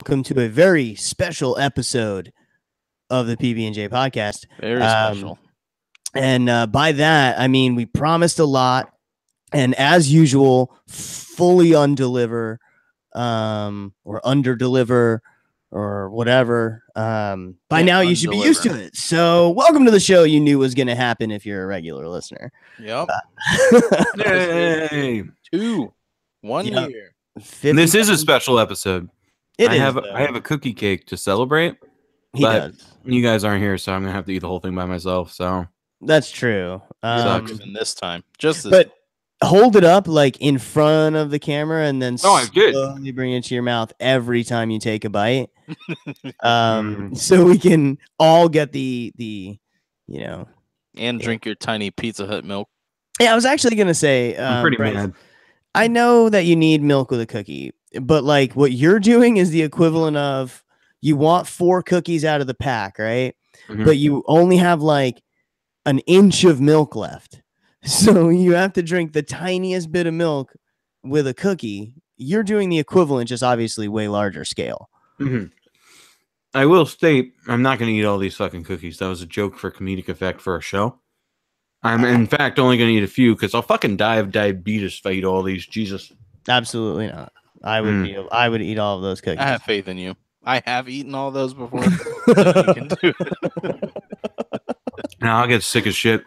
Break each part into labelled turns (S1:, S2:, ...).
S1: welcome to a very special episode of the PBnJ podcast.
S2: Very special.
S1: And by that, I mean, we promised a lot, and as usual, fully undeliver, or underdeliver, or whatever. By now, you should be used to it. So welcome to the show you knew was going to happen if you're a regular listener.
S2: Yep.
S3: Yay.
S2: 1 year.
S3: This is a special episode. I have a cookie cake to celebrate.
S1: He does.
S3: You guys aren't here, so I'm gonna have to eat the whole thing by myself. So
S1: that's true.
S2: Even this time,
S1: hold it up like in front of the camera, and then slowly bring it to your mouth every time you take a bite. So we can all get the
S2: and drink your tiny Pizza Hut milk.
S1: Yeah, I was actually gonna say,
S3: I'm pretty mad.
S1: I know that you need milk with a cookie, but like what you're doing is the equivalent of you want 4 cookies out of the pack, right? Mm-hmm. But you only have like an inch of milk left. So you have to drink the tiniest bit of milk with a cookie. You're doing the equivalent, just obviously way larger scale.
S3: Mm-hmm. I will state, I'm not going to eat all these fucking cookies. That was a joke for comedic effect for a show. I'm, in fact, only going to eat a few because I'll fucking die of diabetes if I eat all these. Jesus.
S1: Absolutely not. I would eat all of those cookies.
S2: I have faith in you. I have eaten all those before. You can do it.
S3: Now I'll get sick as shit.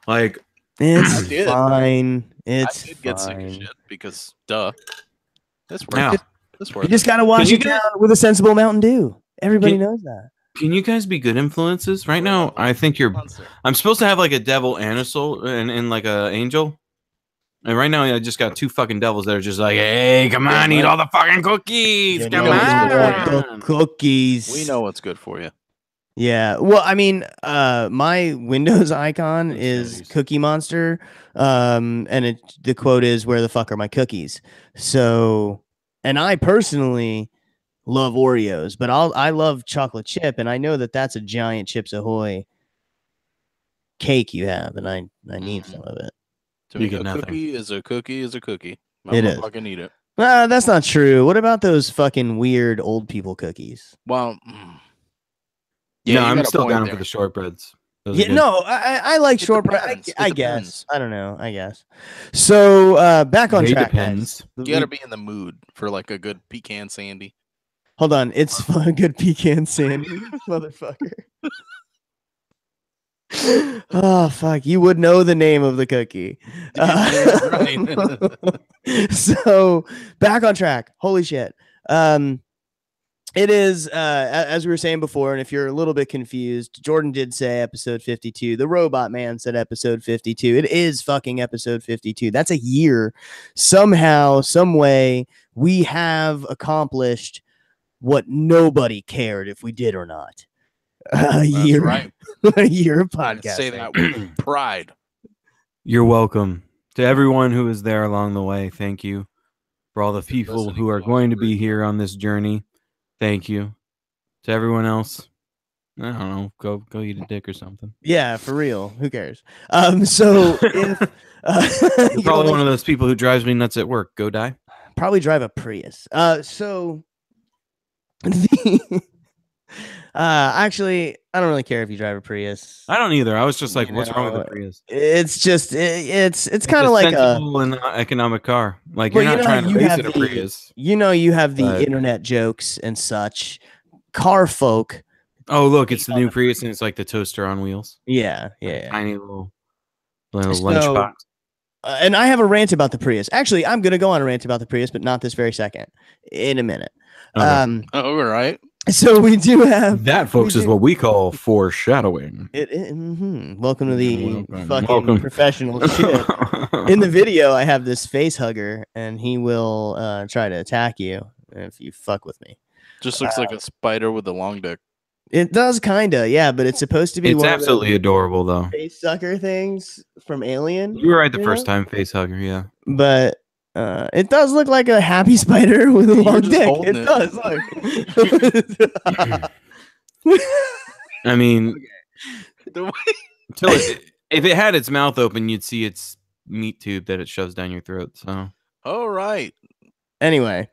S3: Like,
S1: it's fine. It's
S2: I did get sick as shit because, duh. That's worth
S3: yeah.
S2: it. That's worth
S1: you just got to wash it down with a sensible Mountain Dew. Everybody knows that.
S3: Can you guys be good influences? Right now, I think I'm supposed to have like a devil and a soul and like a angel. And right now, I just got 2 fucking devils that are just like, hey, come on, eat all the fucking cookies. Come on.
S1: Cookies.
S2: We know what's good for you.
S1: Yeah. Well, I mean, my Windows icon is Cookie Monster. And the quote is, where the fuck are my cookies? So, and I personally love Oreos, but I love chocolate chip, and I know that that's a giant Chips Ahoy cake you have, and I need some of it.
S2: To me, a cookie is a cookie is a cookie.
S1: I'm gonna
S2: fucking eat it.
S1: That's not true. What about those fucking weird old people cookies?
S2: Well,
S3: yeah, I'm still down for the shortbreads.
S1: I like shortbread. I guess. I don't know. I guess. So back on track.
S3: Depends.
S2: You gotta be in the mood for like a good pecan sandy.
S1: Hold on, it's a good pecan sandy, motherfucker. Oh fuck! You would know the name of the cookie. So back on track. Holy shit! It is as we were saying before, and if you're a little bit confused, Jordan did say episode 52. The Robot Man said episode 52. It is fucking episode 52. That's a year. Somehow, some way, we have accomplished what nobody cared if we did or not. A year of podcasting.
S2: Say that with pride.
S3: You're welcome to everyone who was there along the way. Thank you for all the people who are going to be here on this journey. Thank you to everyone else. I don't know. Go eat a dick or something.
S1: Yeah, for real. Who cares? So if
S3: you're probably one of those people who drives me nuts at work. Go die.
S1: Probably drive a Prius. Actually, I don't really care if you drive a Prius.
S3: I don't either. I was just like, what's wrong with the Prius?
S1: It's just it's kind of like a
S3: economic car. Like you're not trying to race in a Prius.
S1: You have the internet jokes and such. Car folk.
S3: Oh, look, it's the new Prius, and it's like the toaster on wheels.
S1: Yeah.
S3: Tiny little lunchbox.
S1: And I have a rant about the Prius. Actually, I'm gonna go on a rant about the Prius, but not this very second. In a minute.
S3: Okay.
S2: All right.
S1: So we do have
S3: that, folks, is what we call foreshadowing.
S1: Welcome to the fucking professional shit. In the video, I have this face hugger, and he will try to attack you if you fuck with me.
S2: Just looks like a spider with a long dick.
S1: It does, kinda, yeah, but it's supposed to be.
S3: It's absolutely adorable, though.
S1: Face sucker things from Alien.
S3: You were right the first time, face hugger, yeah.
S1: But it does look like a happy spider with a long dick. It does. Look.
S3: I mean, if it had its mouth open, you'd see its meat tube that it shoves down your throat. So,
S2: all right.
S1: Anyway,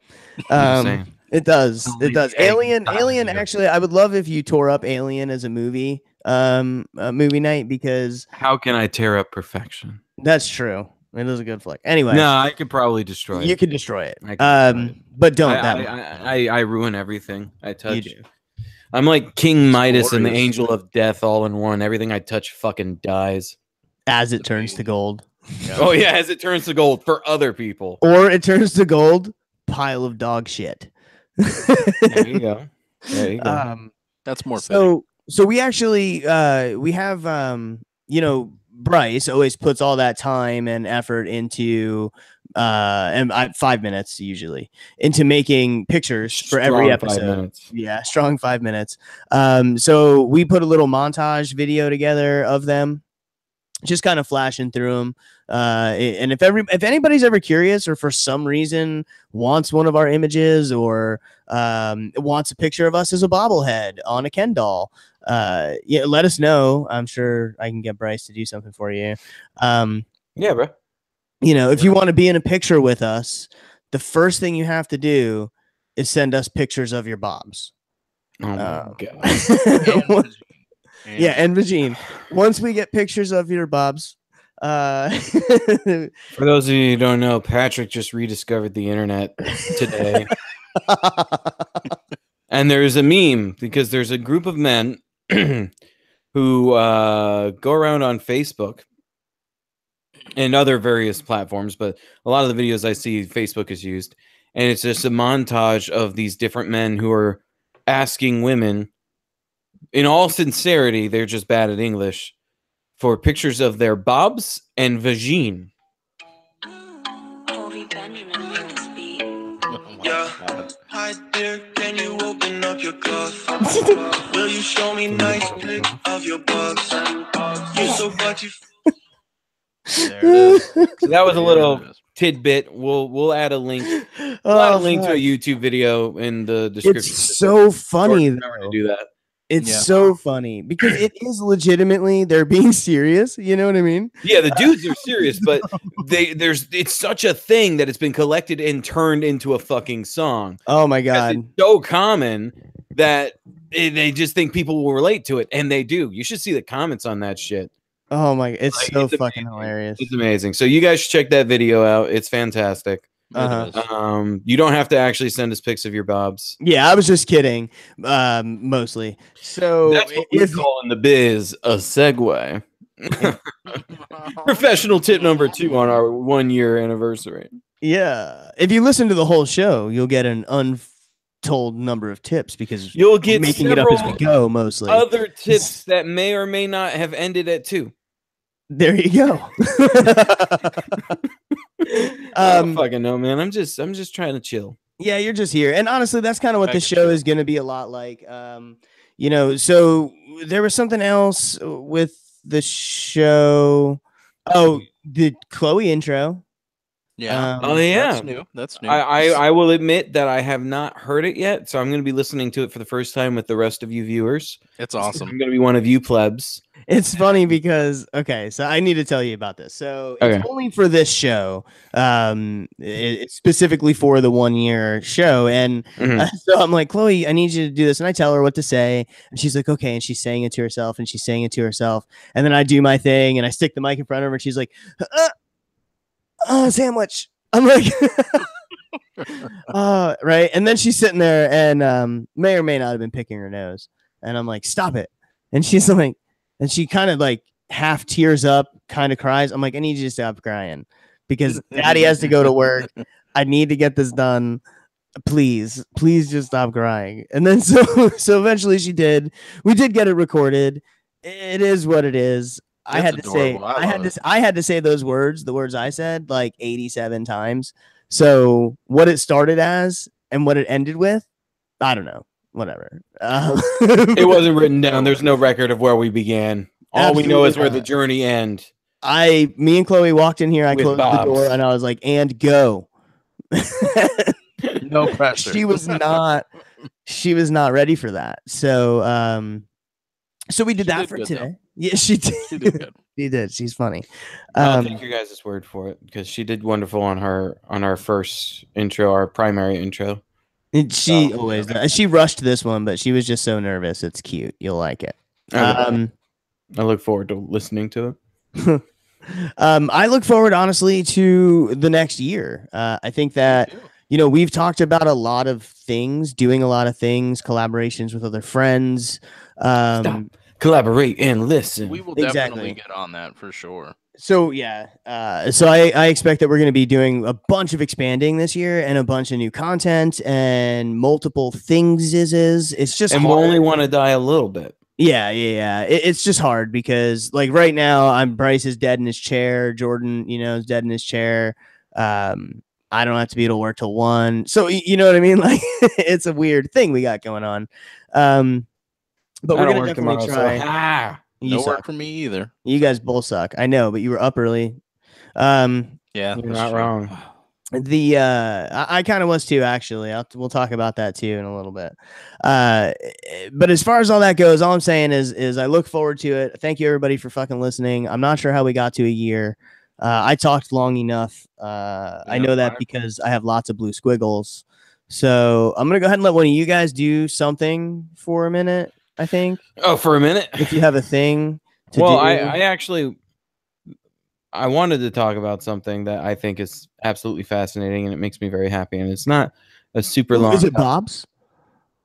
S1: It does. It does.
S3: Egg
S1: Alien.
S3: dinosaur.
S1: Actually, I would love if you tore up Alien as a movie night, because
S3: How can I tear up perfection?
S1: that's true. It is a good flick. Anyway,
S3: No, I could probably destroy
S1: you
S3: it.
S1: could destroy it.
S3: I could destroy it.
S1: But don't
S3: I ruin everything I touch.
S1: do.
S3: I'm like King Midas and the
S2: glorious.
S3: Angel of Death all in one. Everything I touch fucking dies.
S1: As it turns to gold,
S3: Oh yeah, as it turns to gold for other people.
S1: or it turns to gold, pile of dog shit.
S3: There you go. There you go.
S2: That's more fitting.
S1: So we actually we have Bryce always puts all that time and effort into 5 minutes usually into making pictures for every
S3: Strong
S1: episode.
S3: 5 minutes.
S1: Yeah, strong 5 minutes. So we put a little montage video together of them, just kind of flashing through them. And if anybody's ever curious, or for some reason wants one of our images, or wants a picture of us as a bobblehead on a Ken doll, let us know. I'm sure I can get Bryce to do something for you.
S3: Yeah, bro.
S1: If you want to be in a picture with us, the first thing you have to do is send us pictures of your bobs.
S3: Oh my god.
S1: And Vagine. Once we get pictures of your bobs,
S3: For those of you who don't know, Patrick just rediscovered the internet today. And there's a meme because there's a group of men who go around on Facebook and other various platforms, but a lot of the videos I see, Facebook is used, and it's just a montage of these different men who are asking women, in all sincerity, they're just bad at English, for pictures of their bobs and vagine.
S4: Hi there, can you open up your glove? Will you show me nice pics of your bobs? You so what you.
S2: There it is.
S3: So that was a little
S2: There it is.
S3: tidbit. We'll add a link. We'll add a link to a YouTube video in the description.
S1: It's so funny,
S3: Remember to do that.
S1: It's
S2: Yeah.
S1: so funny because it is legitimately, they're being serious. You know what I mean?
S3: Yeah, the dudes are serious, but it's such a thing that it's been collected and turned into a fucking song.
S1: Oh my
S3: Because
S1: God.
S3: it's so common that they just think people will relate to it, and they do. You should see the comments on that shit.
S1: Oh my, it's
S3: Like,
S1: so
S3: it's
S1: fucking
S3: amazing.
S1: hilarious.
S3: It's amazing. So you guys should check that video out. It's fantastic.
S1: Uh-huh.
S2: It is.
S3: You don't have to actually send us pics of your bobs.
S1: Yeah, I was just kidding. Mostly. So
S3: That's what we call in the biz a segue. Professional tip number 2 on our 1-year anniversary.
S1: yeah, if you listen to the whole show, you'll get an untold number of tips because
S3: You'll get
S1: making it up as we go mostly.
S3: other tips that may or may not have ended at 2.
S1: There you go.
S3: I don't fucking know, man. I'm just trying to chill.
S1: Yeah, you're just here. And honestly, that's kind of what this show is going to be a lot like. So there was something else with the show. Oh, the Chloe intro.
S2: Yeah.
S3: Oh yeah,
S2: That's new. That's new.
S3: I will admit that I have not heard it yet, so I'm going to be listening to it for the first time with the rest of you viewers.
S2: It's
S3: I'm
S2: awesome.
S3: going to be one of you plebs.
S1: It's funny because so I need to tell you about this. So it's
S3: Okay.
S1: only for this show, it's specifically for the 1-year show, and
S3: Mhm.
S1: so I'm like, Chloe, I need you to do this, and I tell her what to say, and she's like, okay, and she's saying it to herself, and then I do my thing, and I stick the mic in front of her, and she's like, sandwich. I'm like, right, and then she's sitting there, and may or may not have been picking her nose, and I'm like, stop it, and she's like. And she kind of like half tears up, kind of cries. I'm like, I need you to stop crying because Daddy has to go to work. I need to get this done. Please just stop crying. And then so eventually she did. We did get it recorded. It is what it is. I had to say those words, the words I said, like 87 times. So what it started as and what it ended with, I don't know. Whatever.
S3: It wasn't written down. There's no record of where we began. All we know is where the journey ends.
S1: Me and Chloe walked in here. I
S3: With
S1: closed
S3: Bob's.
S1: the door and I was like, and go.
S2: No pressure.
S1: She was not ready for that. So we did that
S2: did
S1: for
S2: good,
S1: today.
S2: though.
S1: Yeah, she did.
S2: She did good.
S1: She did. She's funny.
S3: I'll take your guys' word for it because she did wonderful on our first intro, our primary intro.
S1: She
S2: Oh,
S1: always
S2: yeah.
S1: does. She rushed this one, but she was just so nervous. It's cute. You'll like it.
S3: Okay. I look forward to listening to it.
S1: I look forward, honestly, to the next year. I think that, we've talked about a lot of things, doing a lot of things, collaborations with other friends.
S3: Stop, collaborate, and listen.
S2: We will
S1: Exactly.
S2: definitely get on that for sure.
S1: So, yeah. So I expect that we're going to be doing a bunch of expanding this year and a bunch of new content and multiple things. It's just
S3: And
S1: hard.
S3: we'll only want to die a little bit.
S1: Yeah. It's just hard because, like, right now, Bryce is dead in his chair. Jordan, is dead in his chair. I don't have to be able to work till 1. So you know what I mean? Like, it's a weird thing we got going on. But we're gonna definitely try.
S2: No work for me either.
S1: You guys both suck. I know, but you were up early.
S2: Yeah,
S3: you're not wrong.
S1: I kind of was too, actually. We'll talk about that too in a little bit. But as far as all that goes, all I'm saying is I look forward to it. Thank you everybody for fucking listening. I'm not sure how we got to a year. I talked long enough. I know that because I have lots of blue squiggles. So I'm gonna go ahead and let one of you guys do something for a minute. I think.
S3: Oh, for a minute.
S1: If you have a thing to
S3: well,
S1: do.
S3: I actually wanted to talk about something that I think is absolutely fascinating and it makes me very happy. And it's not a super long.
S1: Is it Bob's?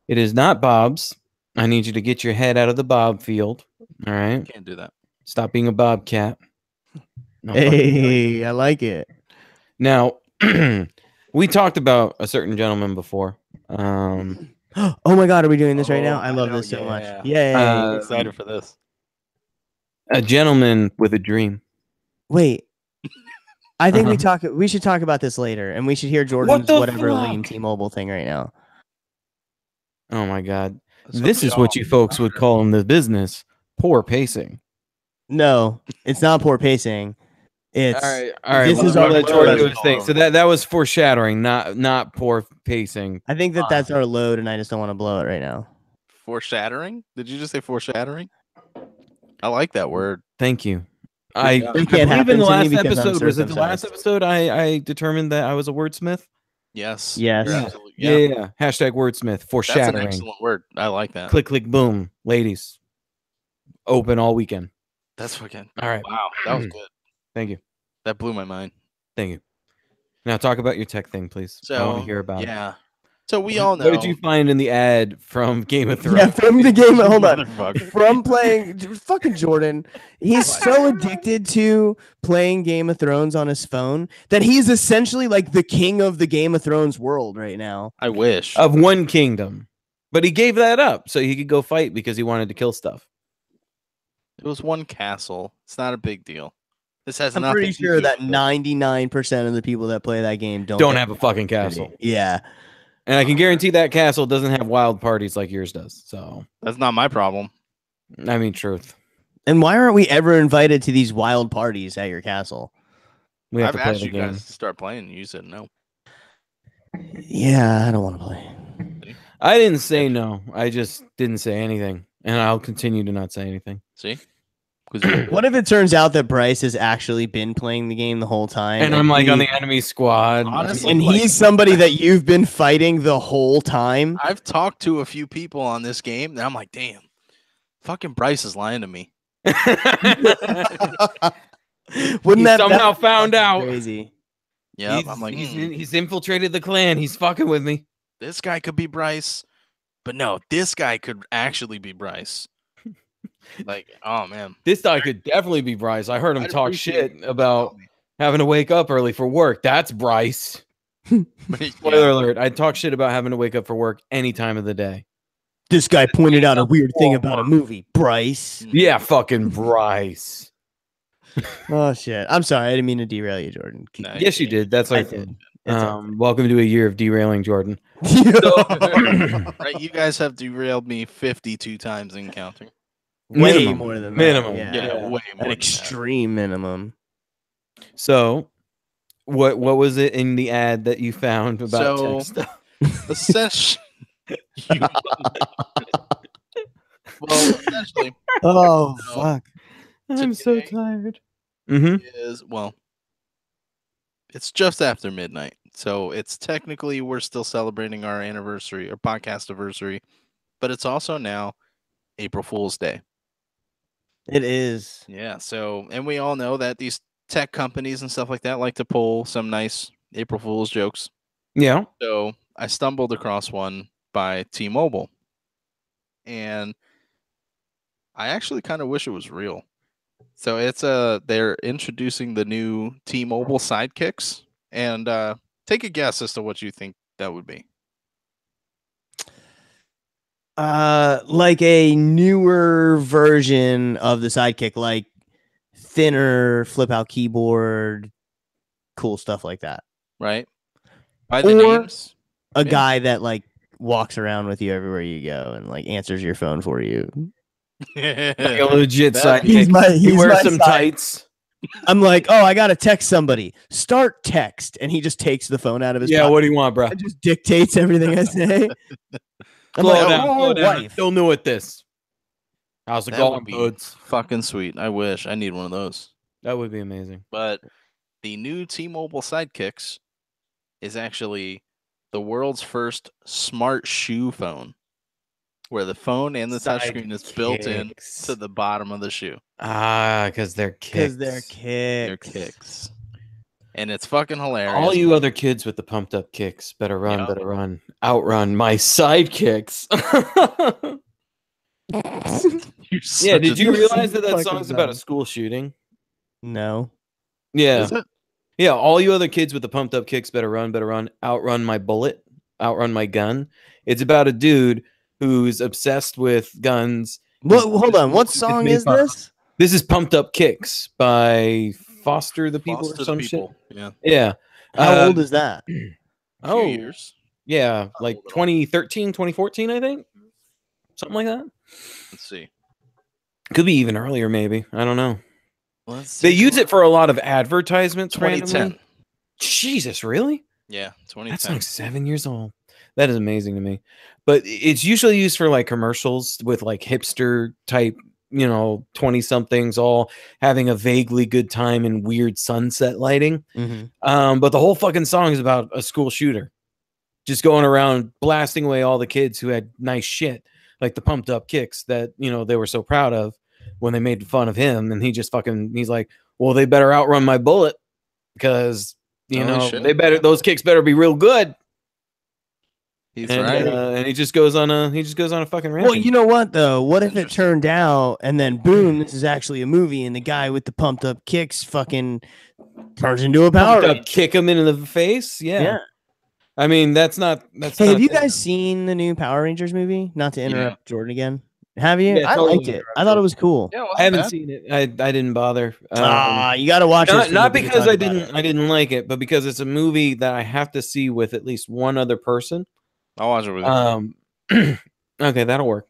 S3: It is not Bob's. I need you to get your head out of the Bob field. All right.
S2: Can't do that.
S3: Stop being a Bobcat. No,
S1: hey, I like it.
S3: Now, we talked about a certain gentleman before.
S1: Oh my God, are we doing this right now? I love this so much. Yay.
S2: I'm excited for this.
S3: A gentleman with a dream.
S1: Wait. I think we should talk about this later, and we should hear Jordan's whatever lame T-Mobile thing right now.
S3: Oh my God. This is what you folks would call in the business poor pacing.
S1: No, it's not poor pacing. It's
S3: all right. This is our Jordan do his thing. So that was foreshadowing, not poor pacing.
S1: I think that's our load, and I just don't want to blow it right now.
S2: Foreshadowing? Did you just say foreshadowing? I like that word.
S3: Thank you.
S1: It can't happen
S3: in the
S1: to me
S3: last
S1: because I'm
S3: episode. Was it the
S1: circumcised.
S3: last episode? I determined that I was a wordsmith.
S2: Yes.
S1: Yes.
S3: Yeah. Hashtag wordsmith. Foreshadowing.
S2: That's an excellent word. I like that.
S3: Click, click, boom. Ladies. Open all weekend.
S2: That's fucking.
S3: All right.
S2: Wow. That was good.
S3: Thank you.
S2: That blew my mind.
S3: Thank you. Now talk about your tech thing, please.
S2: So,
S3: I want to hear about it.
S2: Yeah. So we all know.
S3: What did you find in the ad from Game of Thrones?
S1: Yeah, from the game. Hold on. From playing fucking Jordan. He's so addicted to playing Game of Thrones on his phone that he's essentially like the king of the Game of Thrones world right now.
S2: I wish.
S3: Of one kingdom. But he gave that up so he could go fight because he wanted to kill stuff.
S2: It was one castle. It's not a big deal. This has
S1: I'm
S2: nothing
S1: pretty
S2: to
S1: sure
S2: do
S1: that
S2: with it.
S1: 99% of the people that play that game
S3: don't have a fucking castle.
S1: Yeah.
S3: And I can guarantee that castle doesn't have wild parties like yours does. So
S2: That's not my problem.
S3: I mean, truth.
S1: And why aren't we ever invited to these wild parties at your castle?
S3: We have
S2: I've
S3: to play
S2: asked
S3: the
S2: you
S3: game.
S2: guys to start playing, and you said no.
S1: Yeah, I don't want to play.
S3: I didn't say no. I just didn't say anything. And I'll continue to not say anything.
S2: See?
S1: What if it turns out that Bryce has actually been playing the game the whole time?
S3: And I'm like on the enemy squad.
S2: Honestly,
S1: and he's somebody that you've been fighting the whole time?
S2: I've talked to a few people on this game, and I'm like, damn, fucking Bryce is lying to me.
S1: Wouldn't that
S3: somehow found out?
S1: Crazy.
S2: Yeah, I'm like,
S3: he's infiltrated the clan. He's fucking with me.
S2: This guy could be Bryce, but no, this guy could actually be Bryce. Like, oh man,
S3: this guy could definitely be Bryce. I heard him talk shit about having to wake up early for work. That's Bryce. Spoiler alert! I talk shit about having to wake up for work any time of the day.
S1: This guy pointed out a weird thing about a movie, Bryce.
S3: Yeah, fucking Bryce.
S1: Oh shit! I'm sorry, I didn't mean to derail you, Jordan.
S3: No, yes, you did. That's
S1: I
S3: like,
S1: did.
S3: welcome to a year of derailing Jordan.
S2: Right, you guys have derailed me 52 times in counting.
S1: Way more than that.
S3: Minimum.
S2: Yeah, way more.
S1: An extreme minimum.
S3: So, what was it in the ad that you found about tech stuff?
S2: Essentially, essentially.
S1: Oh fuck!
S3: I'm so tired.
S2: Is it's just after midnight So it's technically we're still celebrating our anniversary or podcast anniversary, but it's also now April Fool's Day.
S1: It is.
S2: Yeah. So, and we all know that these tech companies and stuff like that like to pull some nice April Fool's jokes.
S3: Yeah.
S2: So I stumbled across one by T-Mobile, and I actually kind of wish it was real. So it's they're introducing the new T-Mobile sidekicks, and take a guess as to what you think that would be.
S1: Like a newer version of the Sidekick, like thinner flip out keyboard, cool stuff like that.
S2: Right? By the
S1: Or
S2: names,
S1: a
S2: yeah.
S1: guy that like walks around with you everywhere you go and like answers your phone for you.
S3: Like a legit
S2: That'd
S3: sidekick.
S2: be-
S3: He wears
S1: my
S3: some
S1: side-
S3: tights.
S1: I'm like, oh, I gotta text somebody. Start text, and he just takes the phone out of his
S3: Yeah,
S1: pocket
S3: what do you want, bro?
S1: and just dictates everything I say. I'm
S3: Slow
S1: like,
S3: down,
S1: oh,
S3: slow down. I'm
S1: wife.
S3: still new at this. How's it
S2: That
S3: going,
S2: would be
S3: buds?
S2: fucking sweet. I wish I need one of those.
S3: That would be amazing.
S2: But the new T-Mobile sidekicks is actually the world's first smart shoe phone, where the phone and the touchscreen is built in
S3: Sidekicks.
S2: to the bottom of the shoe.
S3: Ah, because they're kicks.
S1: Because they're
S2: They're
S1: kicks.
S2: kicks. And it's fucking hilarious.
S3: All you other kids with the pumped up kicks, better run,
S2: Yeah.
S3: better run. Outrun my sidekicks.
S2: You're
S3: Yeah,
S2: such
S3: did
S2: a-
S3: you realize that
S1: fucking
S3: song's about a
S1: dumb.
S3: school shooting?
S1: No.
S3: Yeah.
S2: Is it?
S3: Yeah, all you other kids with the pumped up kicks, better run, outrun my bullet, outrun my gun. It's about a dude who's obsessed with guns.
S1: What? Hold on. What
S3: It's
S1: song
S3: made
S1: is
S3: fun of.
S1: this?
S3: This is Pumped Up Kicks by Foster the People
S2: Foster
S3: or
S2: the
S3: some
S2: People.
S3: shit.
S2: Yeah.
S3: Yeah.
S1: How old is that?
S2: A few years.
S3: Yeah, like
S2: old at all?
S3: 2013, 2014, I think. Something like that.
S2: Let's see.
S3: Could be even earlier, maybe. I don't know.
S2: Let's
S3: They
S2: see.
S3: use it for a lot of advertisements.
S2: 2010.
S3: Randomly. Jesus, really?
S2: Yeah, 2010.
S3: That's like 7 years old. That is amazing to me. But it's usually used for like commercials with like hipster type, 20 somethings all having a vaguely good time in weird sunset lighting.
S1: Mm-hmm.
S3: But the whole fucking song is about a school shooter just going around blasting away all the kids who had nice shit, like the pumped up kicks that, they were so proud of when they made fun of him. And he's like, well, they better outrun my bullet because,
S2: Holy shit.
S3: those kicks better be real good.
S2: He's
S3: And,
S2: right.
S3: and he just goes on a fucking rant.
S1: Well, you know what though? What if it
S2: Interesting.
S1: turned out and then boom, this is actually a movie and the guy with the pumped up kicks fucking turns into a Power
S3: Pumped up,
S1: Ranger?
S3: kick him in the face. Yeah. I mean, that's not.
S1: Hey, have you guys seen the new Power Rangers movie? Not to interrupt Jordan again. Have you?
S3: Yeah,
S1: I
S3: totally
S1: liked it. I thought it was cool.
S2: Yeah,
S3: I haven't seen it. I didn't bother.
S1: You got to watch it.
S3: Not because I didn't like it, but because it's a movie that I have to see with at least one other person.
S2: I'll watch it with you.
S3: Okay, that'll work.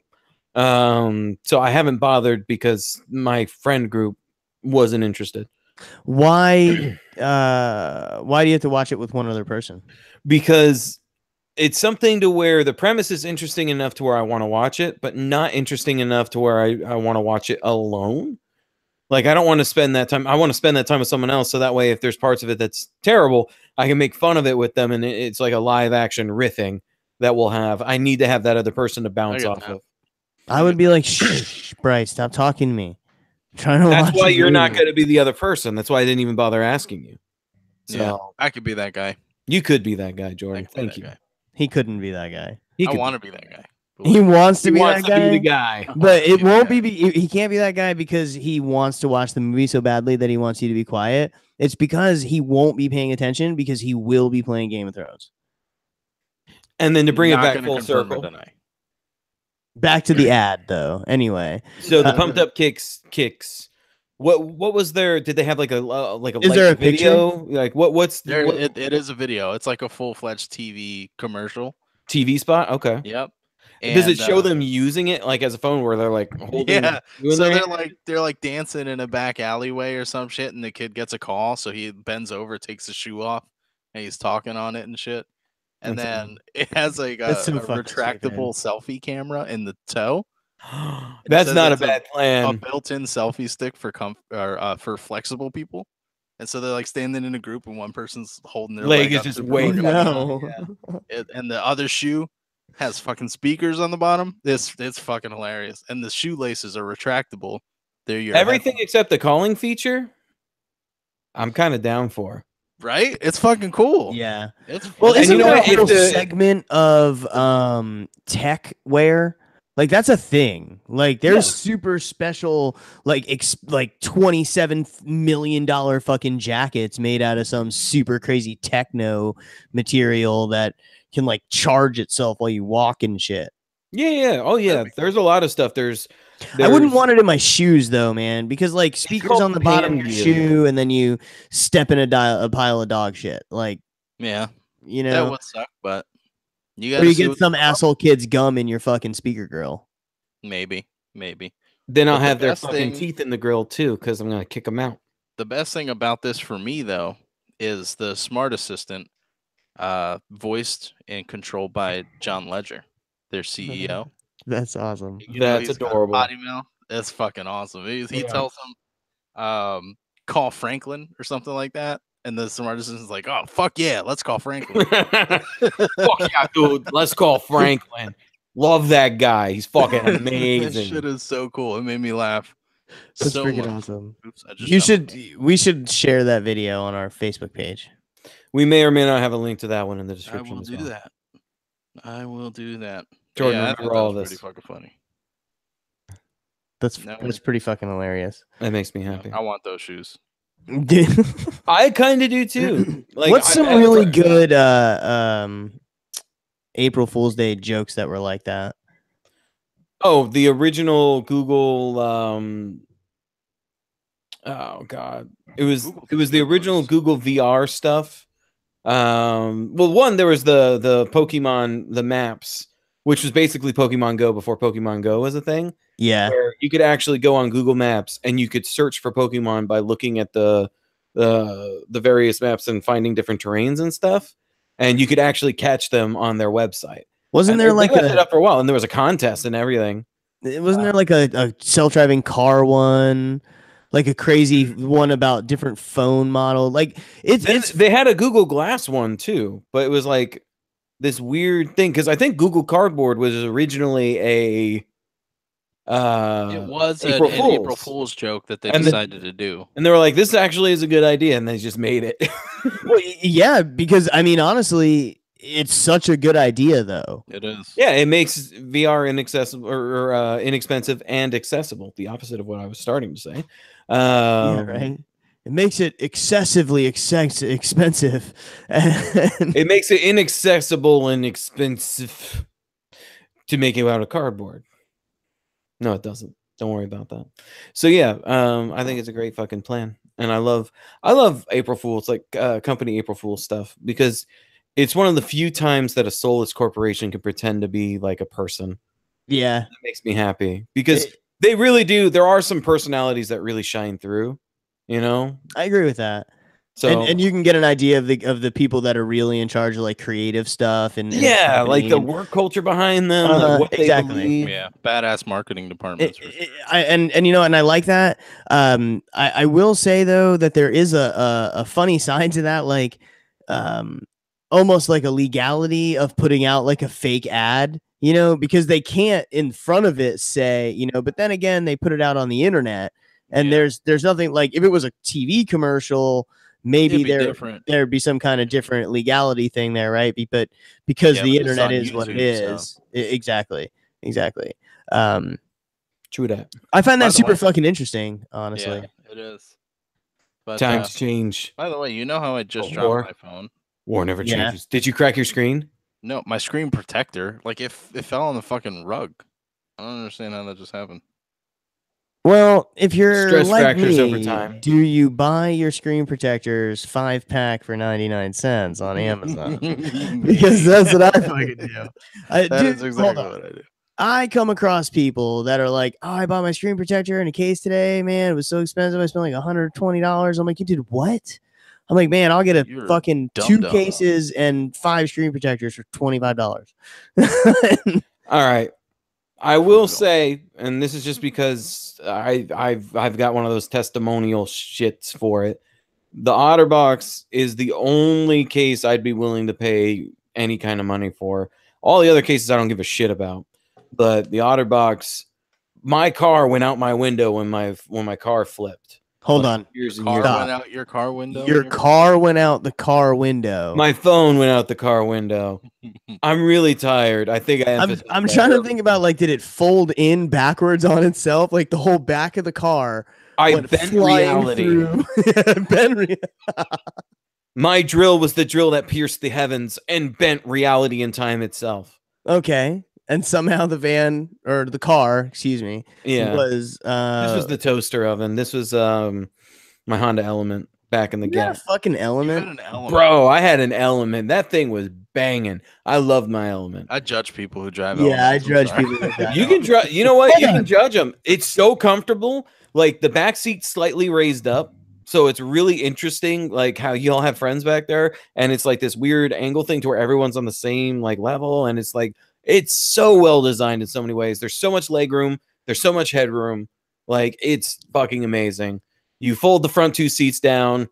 S3: So I haven't bothered because my friend group wasn't interested.
S1: Why? Why do you have to watch it with one other person?
S3: Because it's something to where the premise is interesting enough to where I want to watch it, but not interesting enough to where I want to watch it alone. Like, I don't want to spend that time. I want to spend that time with someone else. So that way, if there's parts of it that's terrible, I can make fun of it with them. And it's like a live action riffing that we'll have. I need to have that other person to bounce
S2: get
S3: off
S2: that.
S3: of.
S1: I would be like, shh, Bryce, stop talking to me. I'm trying to
S3: That's
S1: watch
S3: why
S1: a
S3: you're not
S1: movie."
S3: going to be the other person. That's why I didn't even bother asking you. So
S2: Yeah, I could be that guy.
S3: you could be that guy, Jordan.
S2: I could be
S3: Thank
S2: that
S3: you.
S2: guy.
S1: He couldn't be that guy.
S3: He
S2: I
S3: could-
S2: want to be that guy.
S1: He wants to
S3: he
S1: be
S3: wants
S1: that
S3: to be the
S1: guy.
S3: guy.
S1: But it
S2: be that
S1: won't
S2: guy.
S1: be. He can't be that guy because he wants to watch the movie so badly that he wants you to be quiet. It's because he won't be paying attention because he will be playing Game of Thrones.
S3: And then to bring it
S2: Not
S3: back
S2: gonna
S3: full
S2: confirm or
S3: circle.
S2: deny.
S1: Back to the ad, though. Anyway,
S3: So the
S1: Uh,
S3: pumped up kicks. What was there? Did they have like a
S1: Is there a
S3: video? Like what's
S2: There,
S3: what
S2: it is a video. It's like a full-fledged TV commercial.
S3: TV spot? Okay.
S2: Yep.
S3: Does it
S2: And,
S3: show them using it like as a phone where they're like holding?
S2: Yeah.
S3: doing
S2: So
S3: their
S2: they're like dancing in a back alleyway or some shit, and the kid gets a call, so he bends over, takes his shoe off, and he's talking on it and shit. And
S3: That's
S2: then it has like a,
S1: That's so
S2: a
S1: fucking
S2: retractable selfie camera in the toe,
S3: That's
S2: says
S3: not a
S2: it's a-
S3: bad
S2: a
S3: plan.
S2: built-in selfie stick for for flexible people. And so they're like standing in a group, and one person's holding their
S3: Leg
S2: leg
S3: is
S2: up
S3: just
S2: super
S3: waving.
S2: hard.
S1: No.
S2: And the other shoe has fucking speakers on the bottom. It's fucking hilarious. And the shoelaces are retractable. They're your
S3: Everything
S2: headphones,
S3: except the calling feature, I'm kind of down for.
S2: right? It's fucking cool.
S1: Yeah.
S2: It's
S1: Well,
S3: And
S1: isn't
S3: you know
S1: there
S3: what?
S1: a
S3: If
S1: whole
S3: the-
S1: segment of tech wear? Like that's a thing. Like there's
S3: Yeah.
S1: super special like $27 million fucking jackets made out of some super crazy techno material that can like charge itself while you walk and shit.
S3: Yeah. Oh yeah. There's a lot of stuff.
S1: I wouldn't want it in my shoes though, man, because like speakers
S3: called
S1: on the bottom of your
S3: Panview.
S1: shoe and then you step in a pile of dog shit. Like,
S2: yeah.
S1: you
S2: That
S1: know,
S2: would suck, but you
S1: or
S2: gotta
S1: you
S2: see
S1: get
S2: what-
S1: some asshole kid's gum in your fucking speaker grill.
S2: maybe.
S3: Then I'll
S2: But the
S3: have their
S2: best
S3: fucking
S2: thing-
S3: teeth in the grill too, because I'm gonna kick them out.
S2: The best thing about this for me though is the smart assistant, voiced and controlled by John Ledger, their CEO.
S1: That's awesome.
S2: You know
S3: That's
S2: he's got
S3: adorable.
S2: potty mouth. That's fucking awesome. He
S3: Yeah.
S2: tells him, call Franklin or something like that. And the smart assistant's like, oh, fuck yeah, let's call Franklin.
S3: Fuck yeah, dude. Let's call Franklin. Love that guy. He's fucking
S2: That
S3: amazing.
S2: shit is so cool. It made me laugh.
S1: That's
S2: so
S1: freaking
S2: much.
S1: awesome.
S2: Oops, I just
S1: You
S2: jumped.
S1: we should share that video on our Facebook page.
S3: We may or may not have a link to that one in the
S2: I
S3: description.
S2: will
S3: as
S2: do
S3: well.
S2: that. I will do that.
S3: Jordan,
S2: yeah, I
S3: remember
S2: thought that
S3: all
S2: was
S3: this.
S2: pretty fucking funny.
S1: That's
S2: No.
S1: that's pretty fucking hilarious.
S3: That makes me happy.
S2: I want those shoes.
S1: Dude.
S3: I kind of do too. Like,
S1: What's some
S3: as a
S1: really
S3: person-
S1: good April Fool's Day jokes that were like that?
S3: Oh, the original Google. Oh God, it was the original Google VR stuff. Well, one, there was the Pokemon, the maps, which was basically Pokemon Go before Pokemon Go was a thing.
S1: Yeah.
S3: Where you could actually go on Google Maps and you could search for Pokemon by looking at the various maps and finding different terrains and stuff, and you could actually catch them on their website.
S1: Wasn't
S3: And
S1: there
S3: they
S1: like
S3: left it
S1: a
S3: up for a while, and there was a contest and everything.
S1: wasn't there like a self-driving car one? Like a crazy one about different phone model. Like it's
S3: They had a Google Glass one too, but it was like this weird thing because I think Google Cardboard was originally a
S2: It was
S3: April
S2: an April
S3: Fool's.
S2: Fool's joke that they
S3: And
S2: decided to do.
S3: and they were like, this actually is a good idea, and they just made it.
S1: well, yeah, because I mean honestly, it's such a good idea though.
S2: It is.
S3: Yeah, it makes VR inaccessible or inexpensive and accessible. The opposite of what I was starting to say.
S1: Yeah, right. It makes it excessively expensive. And
S3: It makes it inaccessible and expensive to make it out of cardboard. No, it doesn't. Don't worry about that. So yeah, I think it's a great fucking plan, and I love April Fools, like company April Fools stuff, because it's one of the few times that a soulless corporation can pretend to be like a person.
S1: yeah,
S3: That makes me happy because they really do. There are some personalities that really shine through, you know.
S1: I agree with that.
S3: So
S1: And you can get an idea of the people that are really in charge of like creative stuff and
S3: yeah, like the
S1: company
S3: work culture behind them,
S1: Uh-huh,
S3: what they
S1: exactly.
S3: believe.
S2: Yeah. Badass marketing departments. for sure.
S1: and you know, and I like that. I will say though that there is a funny side to that, like almost like a legality of putting out like a fake ad, you know, because they can't in front of it say, you know, but then again they put it out on the internet, and
S2: Yeah.
S1: there's nothing like if it was a TV commercial. Maybe
S2: It'd be different.
S1: there'd be some kind of different legality thing there, right? But because
S2: Yeah,
S1: the
S2: but it's
S1: internet
S2: on
S1: is what it
S2: YouTube,
S1: is, exactly.
S3: True that.
S1: I find
S2: By
S1: that
S2: the
S1: super
S2: way-
S1: fucking interesting, honestly.
S2: Yeah, it is. But
S3: Times change.
S2: by the way, you know how I just
S3: War.
S2: dropped my phone?
S3: War never
S1: Yeah.
S3: changes. Did you crack your screen?
S2: No, my screen protector. Like it fell on the fucking rug. I don't understand how that just happened.
S1: Well, if you're
S3: Stress
S1: like
S3: fractures over
S1: me,
S3: time.
S1: do you buy your screen protectors 5-pack for 99 cents on Amazon? Because that's what I fucking do.
S2: That
S1: Dude,
S2: is
S1: hold
S2: exactly
S1: on.
S2: what I do.
S1: I come across people that are like, "Oh, I bought my screen protector in a case today. Man, it was so expensive. I spent like $120." I'm like, "You did what?" I'm like, "Man, I'll get a
S2: You're
S1: fucking
S2: dumb
S1: 2
S2: dumb.
S1: cases and 5 screen protectors for $25."
S3: All right. I will
S2: Brutal.
S3: say, and this is just because I've got one of those testimonial shits for it. The OtterBox is the only case I'd be willing to pay any kind of money for. All the other cases I don't give a shit about. But the OtterBox, my car went out my window when my car flipped.
S1: Hold on.
S3: Years and
S2: Car
S3: years.
S2: went out your car window.
S1: Your car went out the car window.
S3: My phone went out the car window. I'm really tired. I think
S1: I'm trying to think about, like, did it fold in backwards on itself? Like the whole back of the car.
S3: I bent reality. My drill was the drill that pierced the heavens and bent reality and time itself.
S1: Okay. And somehow the van, or the car, excuse me, was
S3: this was the toaster oven. This was my Honda Element back in the game.
S1: Fucking Element?
S3: Bro, I had an Element. That thing was banging. I loved my Element.
S2: I judge people who drive
S1: Elements. I judge people who drive
S3: You can drive, you know what? You can judge them. It's so comfortable. Like the back seat's slightly raised up. So it's really interesting, like how you all have friends back there, and it's like this weird angle thing to where everyone's on the same like level, and it's like it's so well designed in so many ways. There's so much leg room, there's so much headroom, like it's fucking amazing. You fold the front two seats down,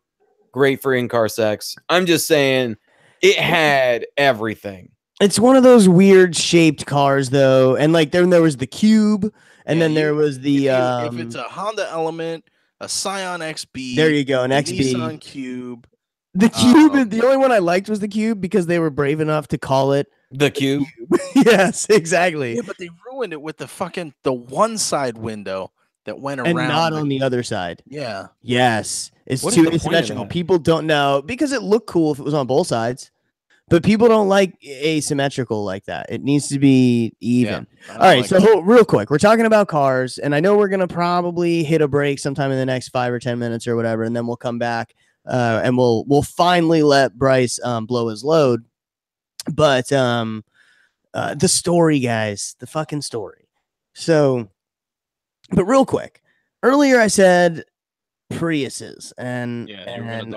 S3: great for in-car sex. I'm just saying, it had everything.
S1: It's one of those weird shaped cars, though, and like then there was the Cube, and then there was the
S2: if it's a Honda Element, a Scion XB.
S1: There you go, an XB.
S2: Nissan Cube.
S1: The Cube, the only one I liked was the Cube because they were brave enough to call it
S3: the Cube.
S1: Yes, exactly.
S2: Yeah, but they ruined it with the one side window that went around
S1: and not on the other side.
S2: Yeah.
S1: Yes, it's too asymmetrical. People don't know because it looked cool if it was on both sides, but people don't like asymmetrical like that. It needs to be even. Yeah, all right, so real quick, we're talking about cars, and I know we're gonna probably hit a break sometime in the next 5 or 10 minutes or whatever, and then we'll come back and we'll finally let Bryce blow his load. But the story, guys, the fucking story. So, but real quick, earlier I said Priuses, and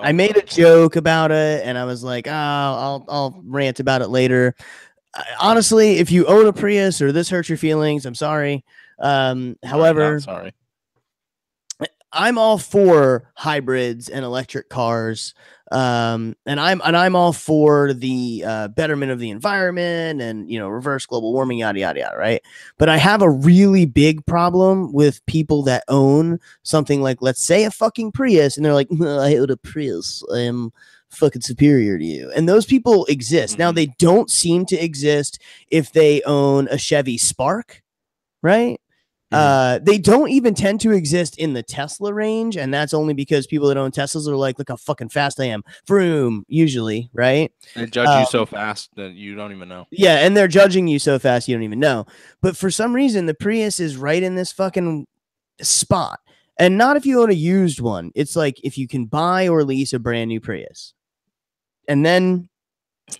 S1: I made a joke about it, and I was like, I'll rant about it later. Honestly, if you own a Prius or this hurts your feelings, I'm sorry. However,
S2: sorry.
S1: I'm all for hybrids and electric cars. And I'm all for the betterment of the environment and, reverse global warming, yada, yada, yada, right? But I have a really big problem with people that own something like, let's say, a fucking Prius, and they're like, I own a Prius, I'm fucking superior to you. And those people exist. Mm-hmm. Now, they don't seem to exist if they own a Chevy Spark, right? They don't even tend to exist in the Tesla range, and that's only because people that own Teslas are like, look how fucking fast I am. Vroom, usually, right?
S2: They judge you so fast that you don't even know.
S1: Yeah, and they're judging you so fast you don't even know. But for some reason, the Prius is right in this fucking spot. And not if you own a used one. It's like if you can buy or lease a brand new Prius. And then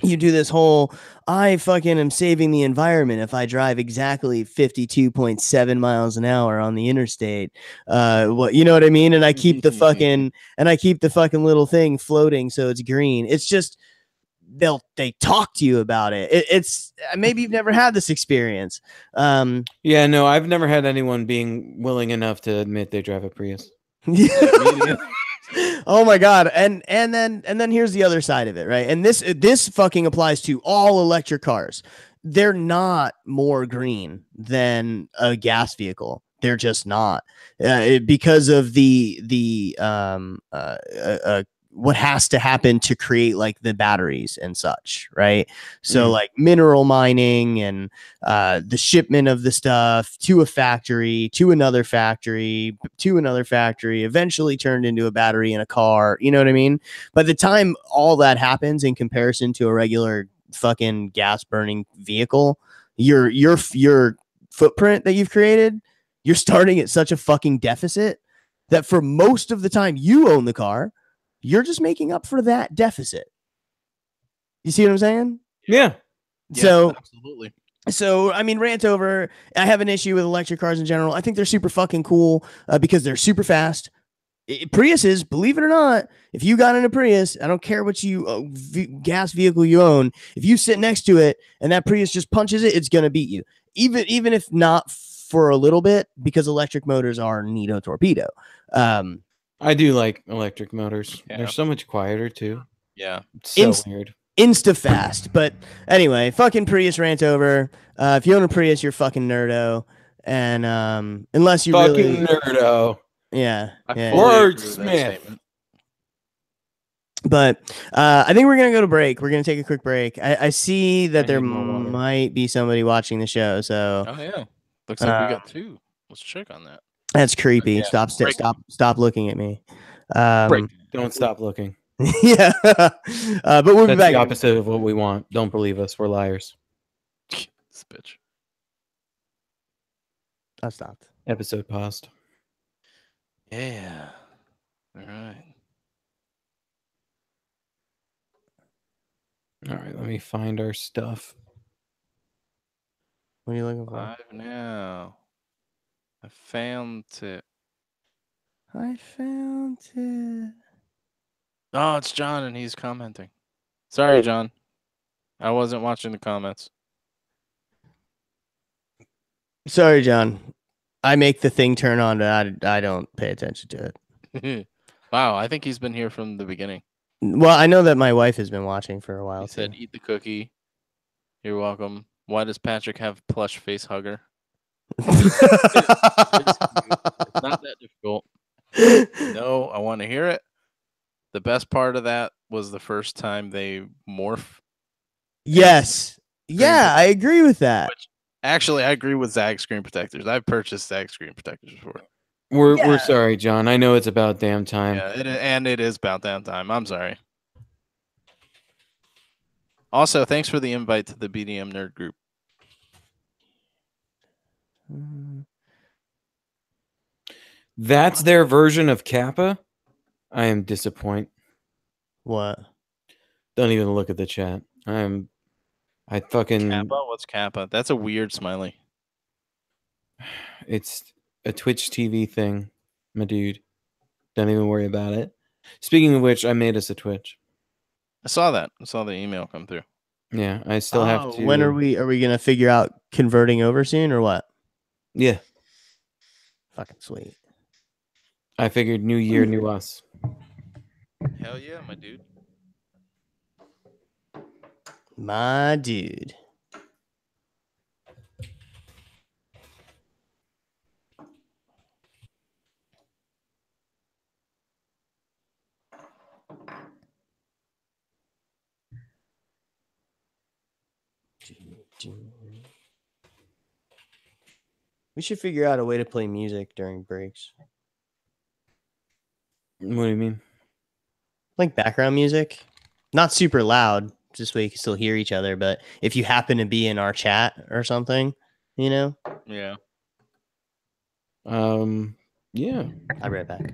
S1: you do this whole, I fucking am saving the environment if I drive exactly 52.7 miles an hour on the interstate. You know what I mean? And I keep the fucking little thing floating so it's green. It's just they talk to you about it. It's maybe you've never had this experience.
S3: Yeah, no, I've never had anyone being willing enough to admit they drive a Prius.
S1: Oh my god. And then here's the other side of it, right? And this fucking applies to all electric cars. They're not more green than a gas vehicle. They're just not, because of the what has to happen to create like the batteries and such, right? So like mineral mining and the shipment of the stuff to a factory, to another factory, eventually turned into a battery in a car. You know what I mean? By the time all that happens in comparison to a regular fucking gas burning vehicle, your footprint that you've created, you're starting at such a fucking deficit that for most of the time you own the car, you're just making up for that deficit. You see what I'm saying?
S3: Yeah.
S1: So
S2: absolutely.
S1: So, I mean, rant over. I have an issue with electric cars in general. I think they're super fucking cool because they're super fast. Priuses, believe it or not, if you got in a Prius, I don't care what gas vehicle you own. If you sit next to it and that Prius just punches it, it's going to beat you. Even if not for a little bit, because electric motors are neato torpedo.
S3: I do like electric motors.
S2: Yeah.
S3: They're so much quieter too.
S2: Yeah.
S3: It's so
S1: Inst-
S3: weird.
S1: Insta fast. But anyway, fucking Prius rant over. If you own a Prius, you're fucking nerdo. And unless you
S3: Fucking
S1: really,
S3: nerdo.
S1: yeah,
S2: I
S1: yeah.
S2: fully
S3: Word
S2: agree with that
S3: Smith.
S2: statement.
S1: But I think we're gonna go to break. We're gonna take a quick break. I see that
S3: I
S1: there
S3: need more water.
S1: might be somebody watching the show, so
S2: Oh yeah. Looks like we got 2. Let's check on that.
S1: that's creepy.
S2: Yeah, break.
S1: Stop looking at me.
S3: Don't stop looking.
S1: Yeah, but we'll be
S3: That's
S1: back.
S3: the opposite of what we want. Don't believe us. We're liars.
S2: This bitch.
S1: I stopped.
S3: Episode paused.
S2: Yeah. All right.
S3: All right, let me find our stuff.
S1: What are you looking for?
S2: Live now. I found it.
S1: I found it.
S2: Oh, it's John, and he's commenting. Sorry, John. I wasn't watching the comments.
S1: Sorry, John. I make the thing turn on, but I don't pay attention to it.
S2: Wow, I think he's been here from the beginning.
S1: Well, I know that my wife has been watching for a while.
S2: He
S1: too.
S2: said, "Eat the cookie." You're welcome. Why does Patrick have plush face hugger? It's not that difficult. No, I want to hear it. The best part of that was the first time they morph.
S1: Yes. Yeah, I agree with that.
S2: Which, actually, I agree with Zag screen protectors. I've purchased Zag screen protectors before.
S3: We're sorry, John. I know it's about damn time.
S2: Yeah, it is about damn time. I'm sorry. Also, thanks for the invite to the BDM nerd group.
S3: That's their version of Kappa. I am disappointed.
S1: What?
S3: Don't even look at the chat. I fucking
S2: Kappa? What's Kappa? That's a weird smiley.
S3: It's a Twitch TV thing, my dude. Don't even worry about it. Speaking of which, I made us a Twitch.
S2: I saw that. I saw the email come through.
S3: Yeah, I still have to.
S1: When are we gonna figure out converting over soon or what?
S3: Yeah.
S1: Fucking sweet.
S3: I figured new year, new us.
S2: Hell yeah, my dude.
S1: My dude. We should figure out a way to play music during breaks.
S3: What do you mean?
S1: Like background music. Not super loud, just so you can still hear each other. But if you happen to be in our chat or something, you know?
S2: Yeah.
S3: Yeah.
S1: I'll be right back.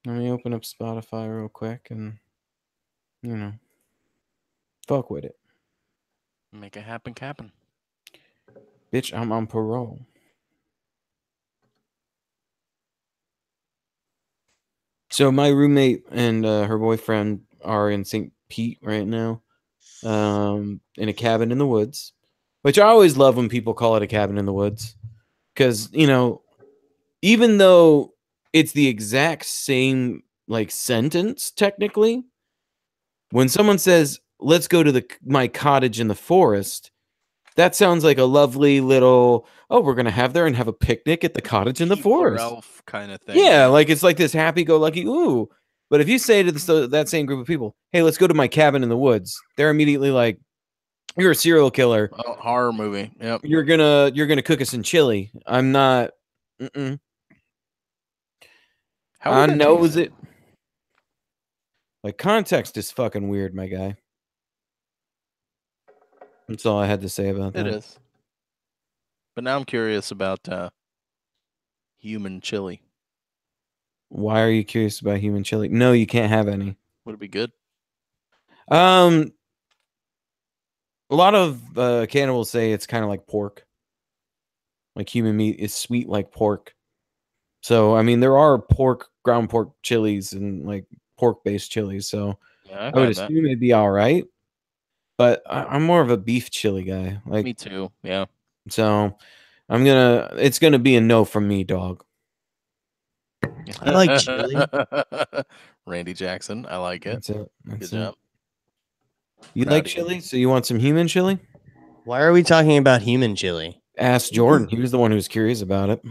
S3: Let me open up Spotify real quick and, fuck with it.
S2: Make it happen, Cap'n.
S3: Bitch, I'm on parole. So my roommate and her boyfriend are in St. Pete right now, in a cabin in the woods, which I always love when people call it a cabin in the woods, because even though it's the exact same sentence technically, when someone says let's go to my cottage in the forest, that sounds like a lovely little, oh, we're gonna have a picnic at the cottage in the forest,
S2: Elf kind of thing.
S3: yeah, like it's like this happy-go-lucky ooh. But if you say to that same group of people, hey, let's go to my cabin in the woods, they're immediately like, you're a serial killer.
S2: Oh, horror movie. Yep.
S3: You're gonna cook us in chili. I'm not.
S2: How
S3: I
S2: would that
S3: knows
S2: taste?
S3: it. Like, context is fucking weird, my guy. That's all I had to say about that.
S2: It is. But now I'm curious about human chili.
S3: Why are you curious about human chili? No, you can't have any.
S2: Would it be good?
S3: A lot of cannibals say it's kind of like pork. Like human meat is sweet like pork. So, I mean, there are ground pork chilies and like pork-based chilies. So,
S2: Yeah,
S3: I would assume it'd be all right. But I'm more of a beef chili guy. Like
S2: me too. Yeah.
S3: So, it's gonna be a no from me, dog.
S1: I like chili.
S2: Randy Jackson. I like it.
S3: That's it.
S2: Good
S3: That's
S2: job.
S3: it. You
S2: Proud
S3: like
S2: of you.
S3: chili? So you want some human chili?
S1: Why are we talking about human chili?
S3: Ask Jordan. He was the one who was curious about it.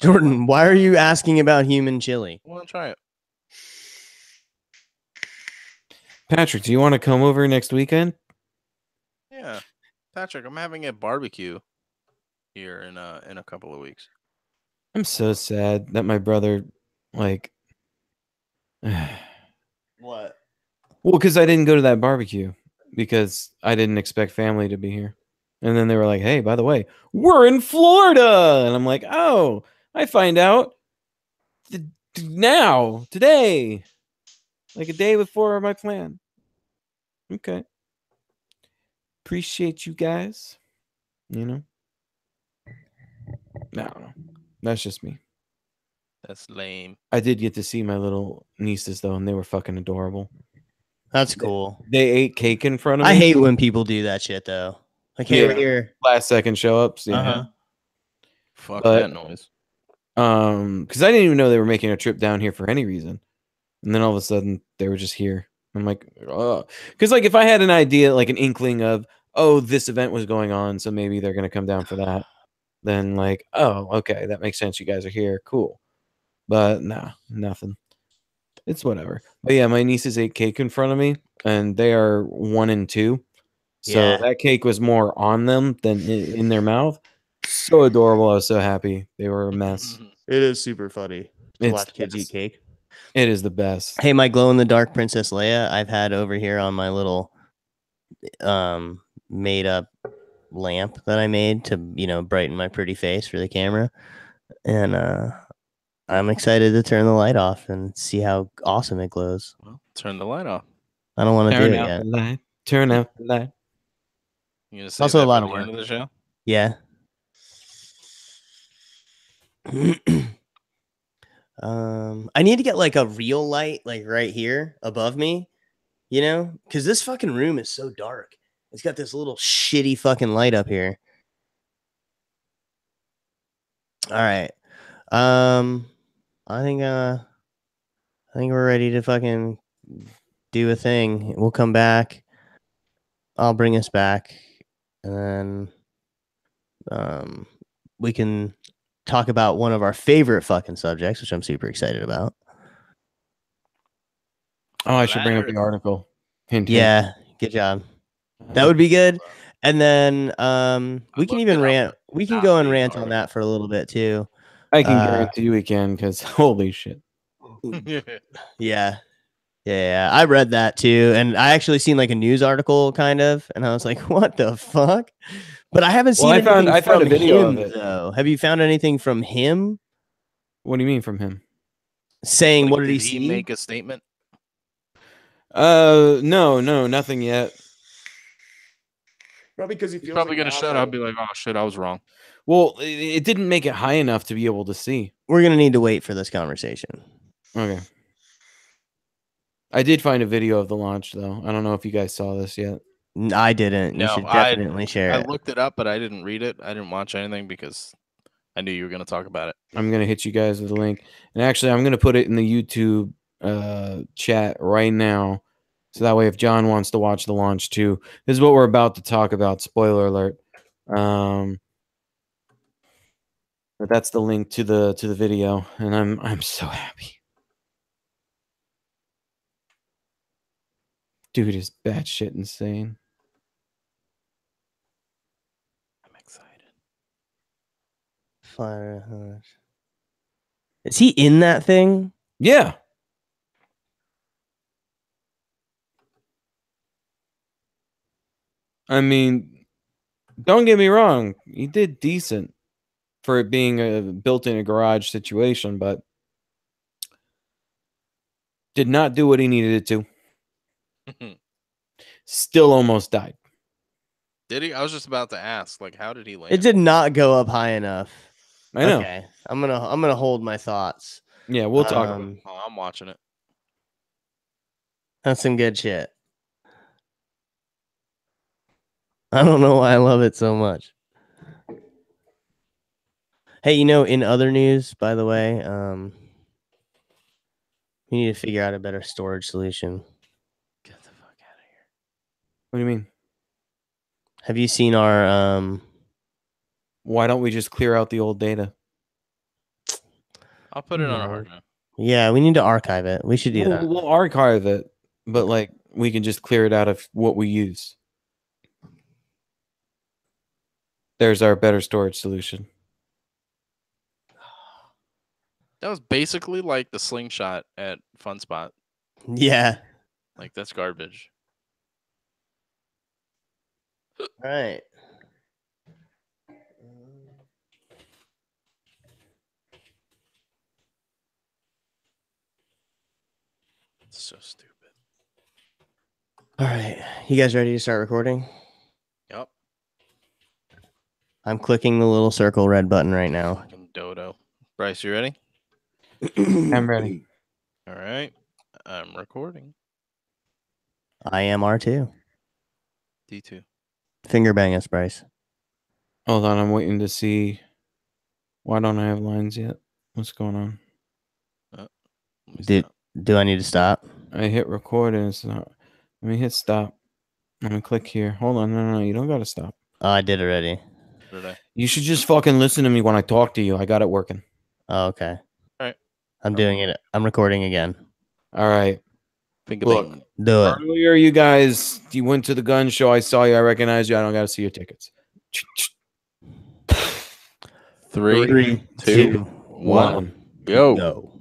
S1: Jordan, why are you asking about human chili?
S2: I want to try it.
S3: Patrick, do you want to come over next weekend?
S2: Yeah, Patrick, I'm having a barbecue here in a couple of weeks.
S3: I'm so sad that my brother, like,
S1: What?
S3: well, because I didn't go to that barbecue because I didn't expect family to be here. And then they were like, hey, by the way, we're in Florida. And I'm like, oh, I find out now, today, like a day before my plan. Okay. Appreciate you guys. You know? No. That's just me.
S2: That's lame.
S3: I did get to see my little nieces, though, and they were fucking adorable.
S1: That's cool.
S3: They ate cake in front of me.
S1: I hate when people do that shit though. Like, hey, we're
S3: Yeah.
S1: here.
S3: Last second show ups. Yeah.
S1: Uh-huh.
S2: Fuck
S3: But-
S2: that noise.
S3: Because I didn't even know they were making a trip down here for any reason. And then all of a sudden they were just here. I'm like, oh, because like if I had an idea, like an inkling of, oh, this event was going on, so maybe they're gonna come down for that, then like, oh, okay, that makes sense. You guys are here, cool. But nah, nothing. It's whatever. But yeah, my nieces ate cake in front of me, and they are 1 and 2. So
S1: Yeah.
S3: that cake was more on them than in their mouth. So adorable. I was so happy. They were a mess.
S1: It is super funny to
S3: It's
S1: watch
S3: the
S1: kids eat
S3: best.
S1: cake.
S3: It is the best.
S1: Hey, my glow in the dark Princess Leia, I've had over here on my little made up lamp that I made to, brighten my pretty face for the camera. And I'm excited to turn the light off and see how awesome it glows.
S2: Well, turn the light off.
S1: I don't want to do
S3: Turn
S1: it
S3: out
S1: yet.
S3: the light. Turn out the light.
S2: You gonna say
S1: Also
S2: that
S1: a lot
S2: for
S1: of
S2: the end
S1: work.
S2: of the show?
S1: Yeah. I need to get like a real light, like right here above me, because this fucking room is so dark. It's got this little shitty fucking light up here. All right. I think we're ready to fucking do a thing. We'll come back. I'll bring us back, and then we can talk about one of our favorite fucking subjects, which I'm super excited about.
S3: Oh, I should bring up the article. Hint, hint.
S1: Yeah, good job. That would be good. And then we can
S2: looked
S1: even
S2: it up,
S1: rant.
S2: but
S1: We can
S2: not
S1: go and
S2: the
S1: rant on
S2: article.
S1: that for a little bit too.
S3: I can guarantee we can, because holy shit.
S1: Yeah. Yeah, I read that too, and I actually seen like a news article, kind of, and I was like, "What the fuck?" But I haven't seen
S3: Well,
S1: anything
S3: I found
S1: from
S3: a video
S1: him
S3: of it.
S1: though. Have you found anything from him
S3: What do you mean from him?
S1: saying
S2: Like,
S1: what did he
S2: he
S1: see?
S2: make a statement?
S3: No, nothing yet.
S1: Probably because he
S2: He's probably gonna shut up, be like, "Oh shit, I was wrong."
S3: Well, it didn't make it high enough to be able to see.
S1: We're gonna need to wait for this conversation.
S3: Okay. I did find a video of the launch, though. I don't know if you guys saw this yet.
S1: I didn't. You
S2: No,
S1: should definitely share
S2: I
S1: it.
S2: looked it up, but I didn't read it. I didn't watch anything because I knew you were gonna talk about it.
S3: I'm going to hit you guys with a link. And actually, I'm going to put it in the YouTube chat right now. So that way, if John wants to watch the launch too, this is what we're about to talk about. Spoiler alert. But that's the link to the video, and I'm so happy. Dude is batshit insane.
S2: I'm excited.
S1: Fire. Is he in that thing?
S3: Yeah. I mean, don't get me wrong. He did decent for it being built in a garage situation, but did not do what he needed it to. Still almost died.
S2: Did he? I was just about to ask, like, how did he land?
S1: It did not go up high enough.
S3: I know.
S1: Okay, I'm gonna hold my thoughts.
S3: Yeah, we'll talk about it.
S2: Oh, I'm watching it.
S1: That's some good shit. I don't know why I love it so much. Hey, in other news, by the way, We need to figure out a better storage solution.
S2: Get the fuck out of here.
S3: What do you mean?
S1: Have you seen our
S3: Why don't we just clear out the old data?
S2: I'll put it on a
S1: No.
S2: hard drive.
S1: Yeah, we need to archive it. We should do that.
S3: We'll archive it, but like we can just clear it out of what we use. There's our better storage solution.
S2: That was basically like the slingshot at Fun Spot.
S1: Yeah.
S2: Like, that's garbage.
S1: All right.
S2: It's so stupid.
S1: All right. You guys ready to start recording?
S2: Yep.
S1: I'm clicking the little circle red button right now.
S2: Fucking dodo. Bryce, you ready?
S3: I'm ready.
S2: All right. I'm recording.
S1: I am R2.
S2: D2.
S1: Finger bang us, Bryce.
S3: Hold on, I'm waiting to see. Why don't I have lines yet? What's going on?
S2: Let me stop.
S1: Do I need to stop?
S3: I hit record and it's not. Let me hit stop. I'm gonna click here. Hold on, no, you don't gotta stop.
S1: Oh, I did already.
S2: Did I?
S3: You should just fucking listen to me when I talk to you. I got it working.
S1: Oh, okay.
S2: All right.
S1: I'm doing it. I'm recording again.
S3: All right.
S2: Finger
S3: Look.
S2: bang.
S1: Do it.
S3: Earlier, you went to the gun show. I saw you. I recognize you. I don't got to see your tickets.
S2: 3, 2, 1. Go.
S1: Go.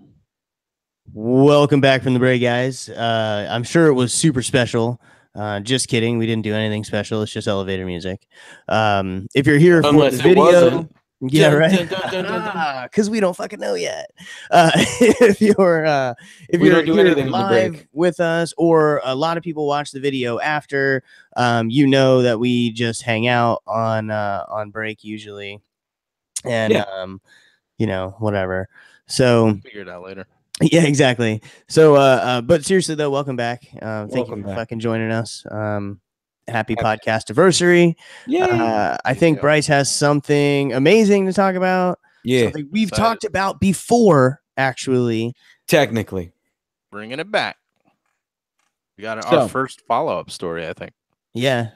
S1: Welcome back from the break, guys. I'm sure it was super special. Just kidding. We didn't do anything special. It's just elevator music. If you're here
S3: Unless
S1: for the
S3: it
S1: video,
S3: wasn't.
S1: yeah,
S3: Dun,
S1: right.
S3: dun, dun, dun, dun, dun.
S1: Because we don't fucking know yet. If you're
S3: We don't do
S1: here
S3: anything on the
S1: live
S3: break.
S1: with us, or a lot of people watch the video after, you know that we just hang out on break usually, and you know, whatever. So
S2: Figure it out later.
S1: yeah, exactly. So but seriously though, welcome back. Thank you
S3: Welcome
S1: for
S3: back.
S1: fucking joining us. Happy Podcastiversary. I think Bryce has something amazing to talk about.
S3: Yeah,
S1: Something we've
S2: Excited.
S1: talked about before, actually.
S3: technically.
S2: Bringing it back. We got
S3: So-
S2: our first follow-up story, I think.
S1: Yeah.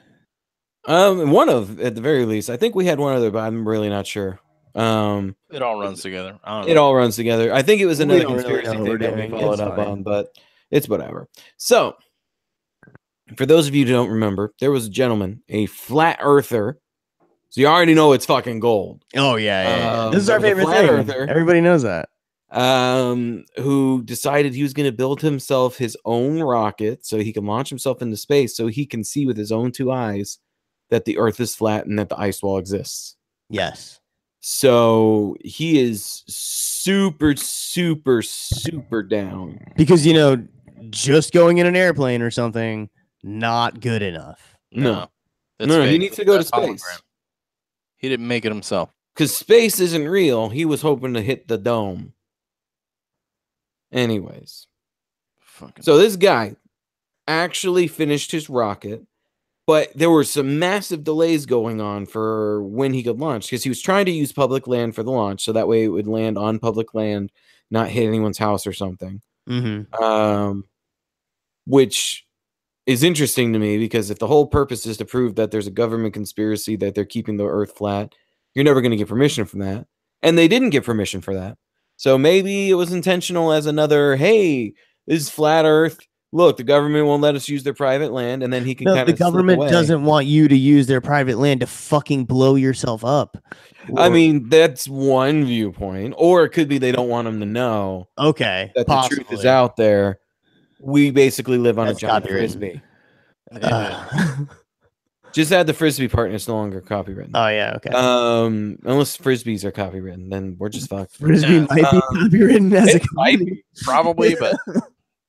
S3: One of, at the very least. I think we had one other, but I'm really not sure.
S2: It all runs together. I don't know.
S3: It all runs together. I think it was
S1: We
S3: another
S1: don't really
S3: conspiracy
S1: know what we're
S3: thing that we
S1: doing.
S3: followed
S1: It's
S3: up
S1: fine.
S3: on, but it's whatever. So, for those of you who don't remember, there was a gentleman, a flat earther. So you already know it's fucking gold.
S1: Oh yeah. This is
S3: there
S1: our
S3: was a
S1: favorite
S3: flat
S1: thing.
S3: earther.
S1: Everybody knows that.
S3: Who decided he was going to build himself his own rocket so he can launch himself into space so he can see with his own two eyes that the earth is flat and that the ice wall exists.
S1: Yes.
S3: So he is super down.
S1: Because you know, just going in an airplane or something, not good enough.
S3: No.
S2: That's
S3: No, he
S2: fake.
S3: needs to go to
S2: That's
S3: space.
S2: hologram. He didn't make it himself.
S3: Because space isn't real. He was hoping to hit the dome. Anyways.
S2: Fucking
S3: So this guy actually finished his rocket, but there were some massive delays going on for when he could launch because he was trying to use public land for the launch. So that way it would land on public land, not hit anyone's house or something.
S1: Mm-hmm.
S3: Which is interesting to me because if the whole purpose is to prove that there's a government conspiracy that they're keeping the earth flat, you're never going to get permission from that. And they didn't get permission for that. So maybe it was intentional as another, hey, this is flat earth. Look, the government won't let us use their private land. And then he can
S1: No,
S3: kind
S1: the
S3: of slip
S1: government
S3: away.
S1: doesn't want you to use their private land to fucking blow yourself up.
S3: I mean, that's one viewpoint. Or it could be they don't want them to know
S1: okay,
S3: that
S1: possibly.
S3: the truth is out there. We basically live on
S1: That's
S3: a giant
S1: copywritten.
S3: frisbee.
S1: Uh,
S3: Just add the frisbee part and it's no longer copywritten.
S1: oh yeah, okay.
S3: Unless frisbees are copywritten, then we're just fucked.
S1: Frisbee
S2: Yeah,
S1: might be copywritten as a
S3: It might
S1: commodity.
S2: probably, but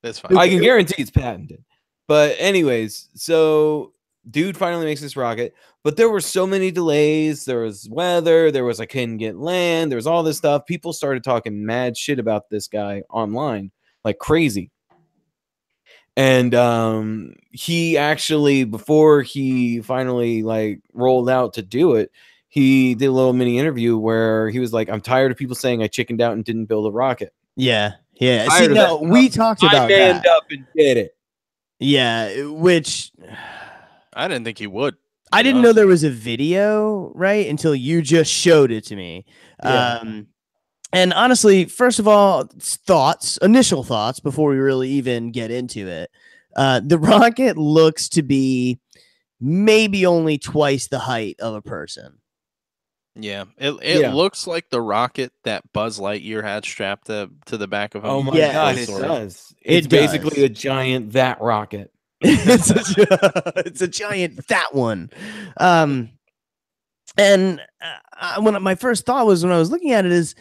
S2: that's fine.
S3: I can guarantee it's patented. But anyways, so dude finally makes this rocket, but there were so many delays. There was weather. There was I couldn't get land. There was all this stuff. People started talking mad shit about this guy online, like crazy. And he actually, before he finally like rolled out to do it, he did a little mini interview where he was like, "I'm tired of people saying I chickened out and didn't build a rocket."
S1: Yeah, Yeah.
S3: Tired
S1: See,
S3: of
S1: no,
S3: that.
S1: we talked
S3: I
S1: about
S3: manned
S1: that.
S3: up and did it.
S1: Yeah, which
S2: I didn't think he would.
S1: I didn't know there was a video, right? Until you just showed it to me.
S3: Yeah.
S1: And honestly, first of all, initial thoughts before we really even get into it. The rocket looks to be maybe only twice the height of a person.
S2: Yeah, it looks like the rocket that Buzz Lightyear had strapped to the back of him.
S3: Oh my
S1: Yes.
S3: god, it
S2: Story.
S3: does.
S1: It
S3: It's basically
S1: does.
S3: a giant that rocket.
S1: It's a giant that one. And when my first thought was when I was looking at it is,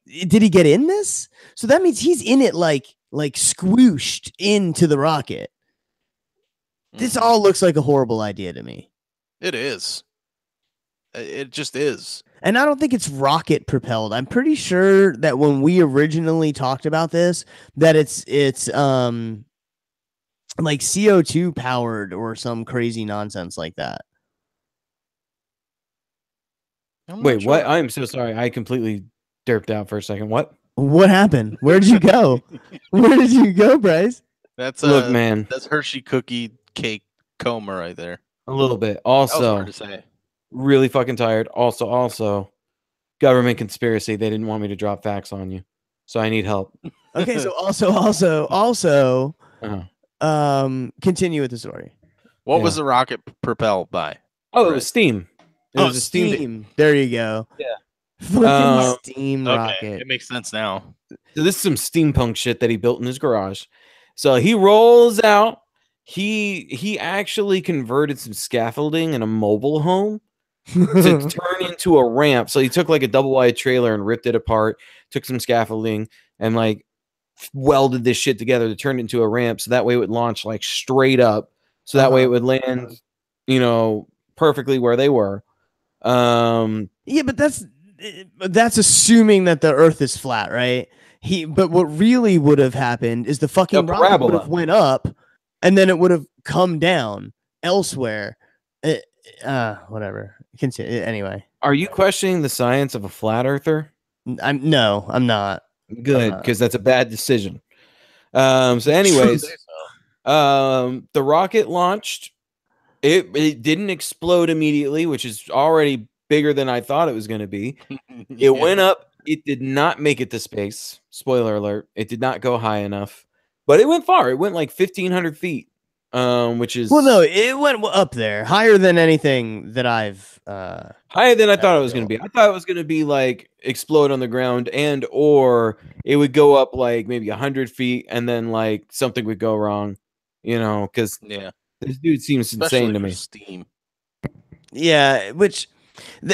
S1: did he get in this? So that means he's in it like squooshed into the rocket. This
S2: Mhm.
S1: all looks like a horrible idea to me.
S2: It is. It just is.
S1: And I don't think it's rocket propelled. I'm pretty sure that when we originally talked about this, that it's like CO2 powered or some crazy nonsense like that.
S2: I'm
S3: Wait,
S2: not sure.
S3: what? I'm so sorry. I completely derped out for a second. What?
S1: What happened? Where did you go? Where did you go, Bryce?
S2: That's
S3: Look, man,
S2: that's Hershey cookie cake coma right there.
S3: a little bit.
S2: That was
S3: Also,
S2: hard to say.
S3: really fucking tired. Also, government conspiracy. They didn't want me to drop facts on you, so I need help.
S1: Okay, so also, continue with the story.
S2: What was the rocket propelled by?
S3: Oh, it
S2: Right.
S3: was steam. It was a steam.
S1: There you go.
S3: Yeah.
S1: Fucking steam
S2: Okay,
S1: rocket.
S2: it makes sense now.
S3: So this is some steampunk shit that he built in his garage. So he rolls out. He actually converted some scaffolding in a mobile home to turn into a ramp. So he took like a double wide trailer and ripped it apart, took some scaffolding and like welded this shit together to turn it into a ramp. So that way it would launch like straight up. So that way it would land, perfectly where they were.
S1: Yeah, but that's assuming that the Earth is flat, right? But what really would have happened is the fucking rocket would
S3: parabola.
S1: have went up, and then it would have come down elsewhere. Whatever. Anyway,
S3: Are you questioning the science of a flat earther?
S1: I'm not.
S3: Good, because that's a bad decision. So anyways, the rocket launched. It didn't explode immediately, which is already bigger than I thought it was going to be. It went up. It did not make it to space. Spoiler alert. It did not go high enough, but it went far. It went like 1,500 feet, which is...
S1: Well, no, it went up there, higher than anything that I've...
S3: higher than I thought it was going to be. I thought it was going to be like explode on the ground or it would go up like maybe 100 feet and then like something would go wrong, because this dude seems insane to me.
S2: Steam.
S1: Yeah, which...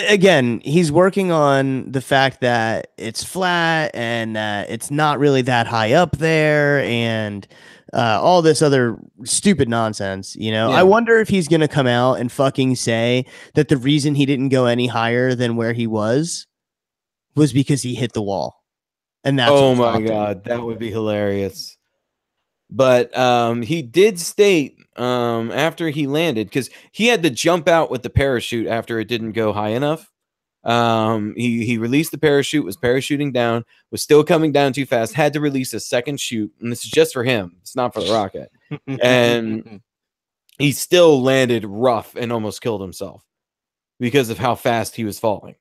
S1: Again, he's working on the fact that it's flat and that it's not really that high up there and all this other stupid nonsense,
S3: Yeah.
S1: I wonder if he's going to come out and fucking say that the reason he didn't go any higher than where he was because he hit the wall. And that's
S3: oh my God, that would be hilarious. But he did state after he landed, because he had to jump out with the parachute after it didn't go high enough. He released the parachute, was parachuting down, was still coming down too fast, had to release a second chute, and this is just for him. It's not for the rocket. And he still landed rough and almost killed himself because of how fast he was falling.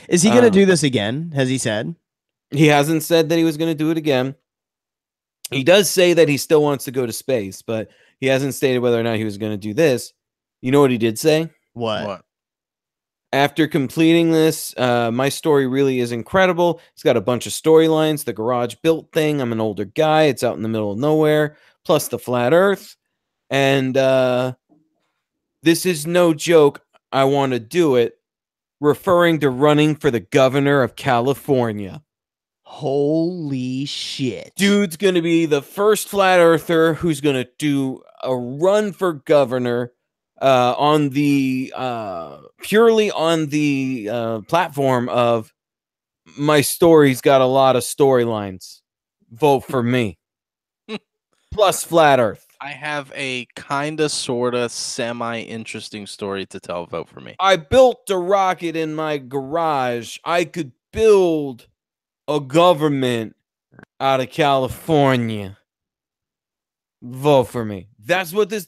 S1: Is he going to do this again? Has he said?
S3: He hasn't said that he was going to do it again. He does say that he still wants to go to space, but he hasn't stated whether or not he was going to do this. You know what he did say?
S1: What?
S3: After completing this, my story really is incredible. It's got a bunch of storylines. The garage built thing. I'm an older guy. It's out in the middle of nowhere. Plus the flat earth. And this is no joke. I want to do it. Referring to running for the governor of California.
S1: Holy shit.
S3: Dude's going to be the first flat earther who's going to do a run for governor on the purely on the platform of my story's got a lot of storylines. Vote for me. Plus flat earth.
S2: I have a kind of, sort of, semi-interesting story to tell. Vote for me.
S3: I built a rocket in my garage. I could build a government. out of California. Vote for me. That's what this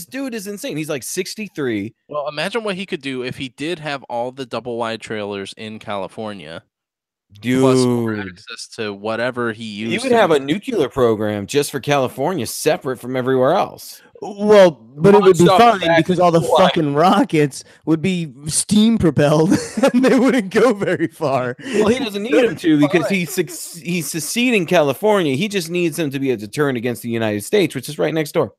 S3: dude is insane. He's like 63.
S2: Well, imagine what he could do if he did have all the double wide trailers in California. Plus more
S3: Dude,
S2: access to whatever he used.
S3: he would have a nuclear program just for California, separate from everywhere else.
S1: Well, but it would be
S3: Launched off
S1: fine because all the fucking rockets would be steam propelled and they wouldn't go very far.
S3: Well, he doesn't need him to because he's seceding California. He just needs him to be a deterrent against the United States, which is right next door.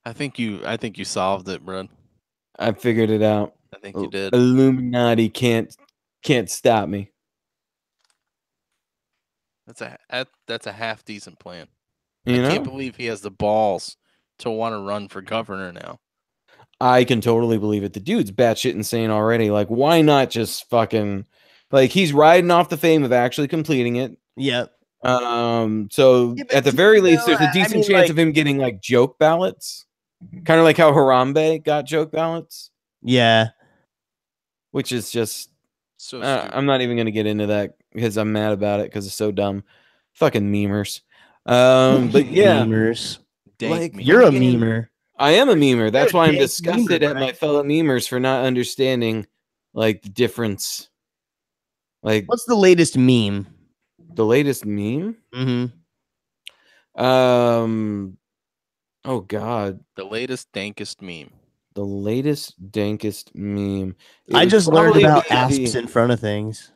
S2: I think you solved it, bro.
S3: I figured it out.
S2: I think you did.
S3: Illuminati can't stop me.
S2: That's a half decent plan.
S3: You know?
S2: I can't believe he has the balls to want to run for governor now.
S3: I can totally believe it. The dude's batshit insane already. Like, why not just fucking like he's riding off the fame of actually completing it.
S1: Yep.
S3: So at the very least, there's a decent chance of him getting like joke ballots, kind of like how Harambe got joke ballots.
S1: Yeah.
S3: Which is just
S2: so
S3: I'm not even gonna get into that because I'm mad about it because it's so dumb. Fucking memers. But yeah,
S1: memers.
S3: Like,
S1: you're a memer.
S3: I am a memer. That's
S1: You're a
S3: why I'm
S1: dank
S3: disgusted
S1: memer,
S3: at
S1: right?
S3: my fellow memers for not understanding like the difference. Like,
S1: What's the latest meme?
S3: the latest meme?
S1: Mm-hmm.
S3: Oh god,
S2: the latest dankest meme.
S3: the latest dankest meme. It
S1: I
S3: would
S1: just learned
S3: probably
S1: about
S3: be
S1: asps in front of things.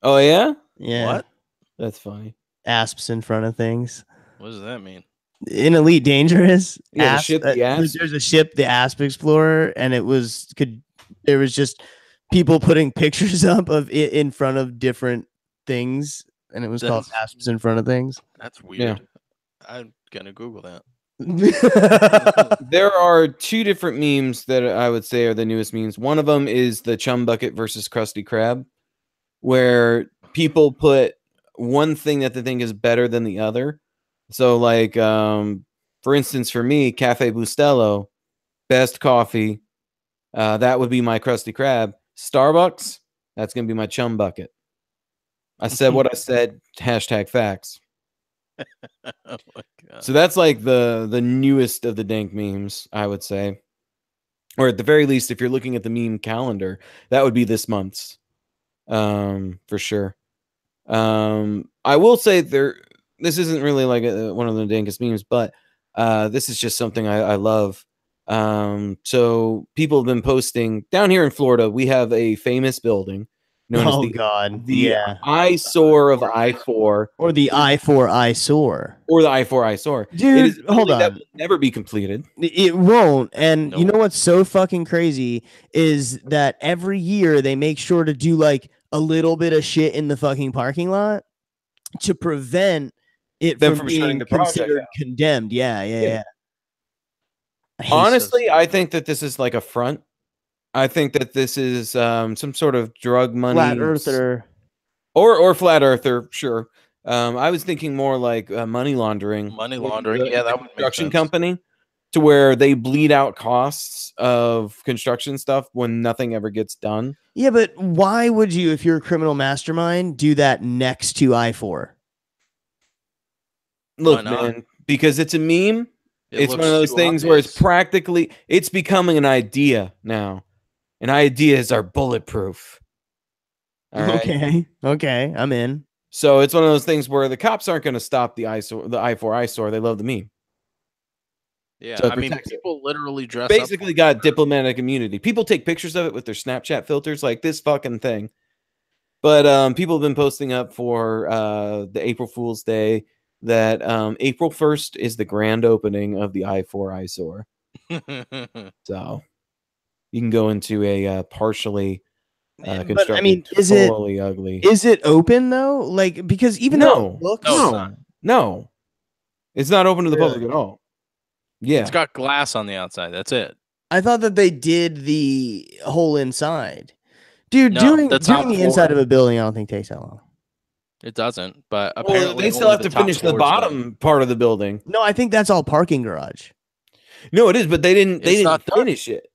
S3: Oh yeah,
S1: Yeah.
S2: What?
S3: that's funny.
S1: Asps in front of things.
S2: What does that mean?
S1: In Elite Dangerous,
S3: Yeah, the ship, the asp.
S1: there's a ship, the Asp Explorer, and there was just people putting pictures up of it in front of different things, and it was called
S2: That's-
S1: Asps in front of things.
S2: That's weird. I'm gonna Google that.
S3: There are two different memes that I would say are the newest memes. One of them is the Chum Bucket versus Krusty Krab, where people put one thing that they think is better than the other. So, like, for instance, for me, Cafe Bustelo, best coffee. That would be my Krusty Krab. Starbucks, that's gonna be my Chum Bucket. I said what I said. Hashtag facts.
S2: Oh my god.
S3: So that's like the newest of the dank memes, I would say. Or at the very least, if you're looking at the meme calendar, that would be this month's. For sure. I will say this isn't really like one of the dankest memes, but this is just something I love. So people have been posting down here in Florida. We have a famous building known as the eyesore of I-4,
S1: or the I-4 eyesore,
S3: or the I-4 eyesore.
S1: Dude,
S3: It is a
S1: hold
S3: building that
S1: on.
S3: will never be completed.
S1: It won't. And you
S2: Nope.
S1: know what's so fucking crazy is that every year they make sure to do like a little bit of shit in the fucking parking lot to prevent it
S3: Them
S1: from
S3: from shutting
S1: being
S3: the project
S1: considered
S3: down.
S1: condemned. Yeah. I hate
S3: Honestly,
S1: so-
S3: I think that this is like a front. I think that this is some sort of drug money
S1: flat earther.
S3: or flat earther. Sure. I was thinking more like money laundering.
S2: Money
S3: with
S2: laundering,
S3: the
S2: yeah, that would make
S3: construction
S2: sense.
S3: company, to where they bleed out costs of construction stuff when nothing ever gets done.
S1: Yeah, but why would you, if you're a criminal mastermind, do that next to I-4?
S3: Look,
S2: not?
S3: man, because it's a meme. It's one of
S2: looks
S3: those
S2: too
S3: things where it's
S2: obvious.
S3: it's becoming an idea now. And ideas are bulletproof. All right.
S1: Okay, I'm in.
S3: So it's one of those things where the cops aren't going to stop the I-4 eyesore. They love the meme.
S2: Yeah,
S3: So it
S2: I mean,
S3: protects it.
S2: people literally dress
S3: Basically
S2: up.
S3: got diplomatic immunity. People take pictures of it with their Snapchat filters, like this fucking thing. But people have been posting up for the April Fool's Day that April 1st is the grand opening of the I-4 eyesore. So you can go into a partially constructed,
S1: But I mean, is it
S3: totally ugly.
S1: is it open though? Like, because even though it looks,
S2: No, it's not.
S3: No, it's not open to the public
S1: Really?
S3: at all. Yeah,
S2: It's got glass on the outside. That's it.
S1: I thought that they did the whole inside. Dude,
S2: No,
S1: doing
S2: the top
S1: the inside
S2: floor.
S1: of a building, I don't think takes that long.
S2: It doesn't. But
S3: well,
S2: apparently,
S3: they still
S2: only
S3: have to
S2: top
S3: finish the
S2: floor is done.
S3: bottom part of the building.
S1: No, I think that's all parking garage.
S3: No, it is, but they didn't
S2: It's not done.
S3: finish it.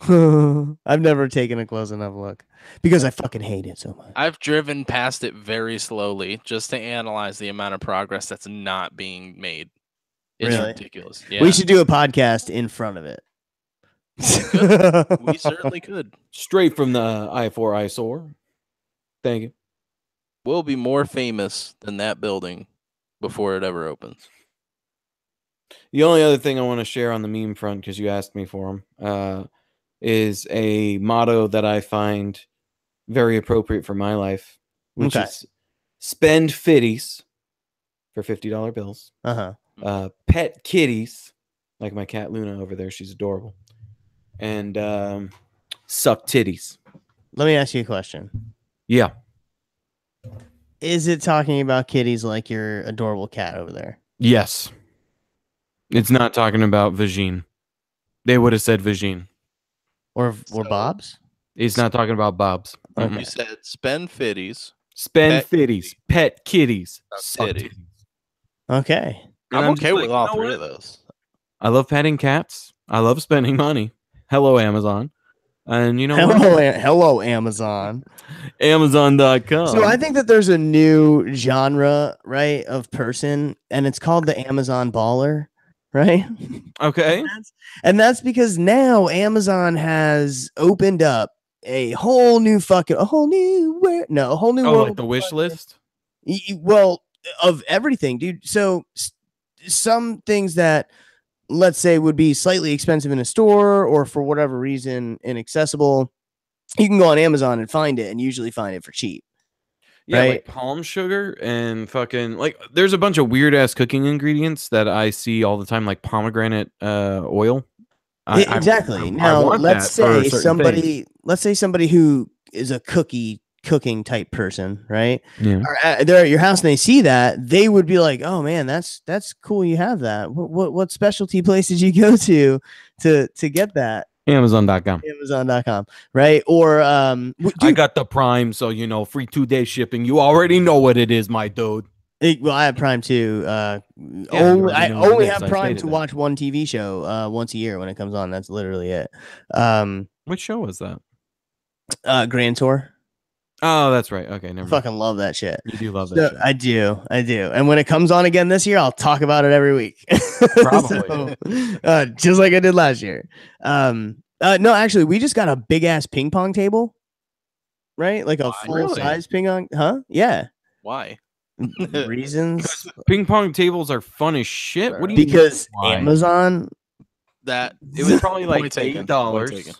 S1: I've never taken a close enough look because I fucking hate it so much.
S2: I've driven past it very slowly just to analyze the amount of progress that's not being made. It's
S1: Really?
S2: ridiculous. Yeah.
S1: We should do a podcast in front of it.
S2: We certainly could.
S3: Straight from the I-4 eyesore. Thank you.
S2: We'll be more famous than that building before it ever opens.
S3: The only other thing I want to share on the meme front, because you asked me for them, is a motto that I find very appropriate for my life, which is spend fitties for $50 bills. Pet kitties, like my cat Luna over there. She's adorable. And suck titties.
S1: Let me ask you a question.
S3: Yeah.
S1: Is it talking about kitties like your adorable cat over there?
S3: Yes. It's not talking about vagine. They would have said vagine.
S1: Or Bob's?
S3: He's not talking about Bob's.
S2: You said spend fitties.
S3: Spend fitties. Pet kitties.
S2: Suck titties.
S1: Okay.
S2: And I'm okay with all three of those.
S3: I love petting cats. I love spending money. Hello, Amazon. And you know
S1: hello, Amazon.
S3: Amazon.com.
S1: So I think that there's a new genre, right, of person, and it's called the Amazon baller, right?
S3: Okay.
S1: And that's because now Amazon has opened up a whole new world.
S3: Like the wish list?
S1: Well, of everything, dude. So some things that, let's say, would be slightly expensive in a store or for whatever reason inaccessible, you can go on Amazon and find it, and usually find it for cheap.
S3: Yeah,
S1: right?
S3: like palm sugar and fucking like there's a bunch of weird ass cooking ingredients that I see all the time, like pomegranate oil.
S1: Exactly. Now let's say somebody who is a cooking type person, right?
S3: Yeah.
S1: They're at your house and they see that, they would be like, "Oh man, that's cool. You have that. What specialty place did you go to get that?" Amazon.com, right? Or
S3: I got the Prime, so free 2-day shipping. You already know what it is, my dude.
S1: Well, I have Prime too. I only have Prime to watch one TV show once a year when it comes on. That's literally it.
S3: Which show was that?
S1: Grand Tour.
S3: Oh, that's right. Okay, never mind.
S1: Fucking love that shit.
S3: You do love that shit.
S1: I do. And when it comes on again this year, I'll talk about it every week.
S3: Probably.
S1: Just like I did last year. No, actually, we just got a big ass ping pong table. Right? Like a full size ping pong. Huh? Yeah.
S2: Why?
S1: Reasons.
S3: Ping pong tables are fun as shit. What do you
S1: Because
S3: mean?
S1: Amazon.
S2: That
S3: it was probably like $8.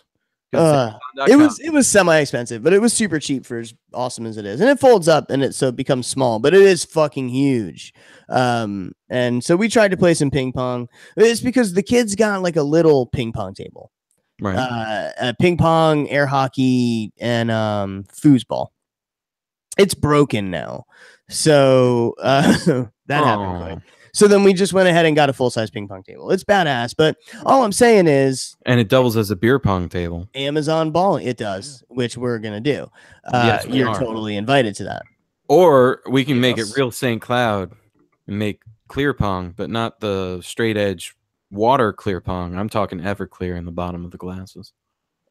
S1: It was semi-expensive, but it was super cheap for as awesome as it is, and it folds up and it becomes small, but it is fucking huge. And so we tried to play some ping pong. It's because the kids got like a little ping pong table,
S3: right?
S1: Ping pong, air hockey, and foosball. It's broken now, so that happened quick. So then we just went ahead and got a full-size ping pong table. It's badass, but all I'm saying is...
S3: And it doubles as a beer pong table.
S1: Amazon ball, it does, which we're going to do.
S3: Yes,
S1: you're totally invited to that.
S3: Or we can make it real St. Cloud and make clear pong, but not the straight edge water clear pong. I'm talking Everclear in the bottom of the glasses.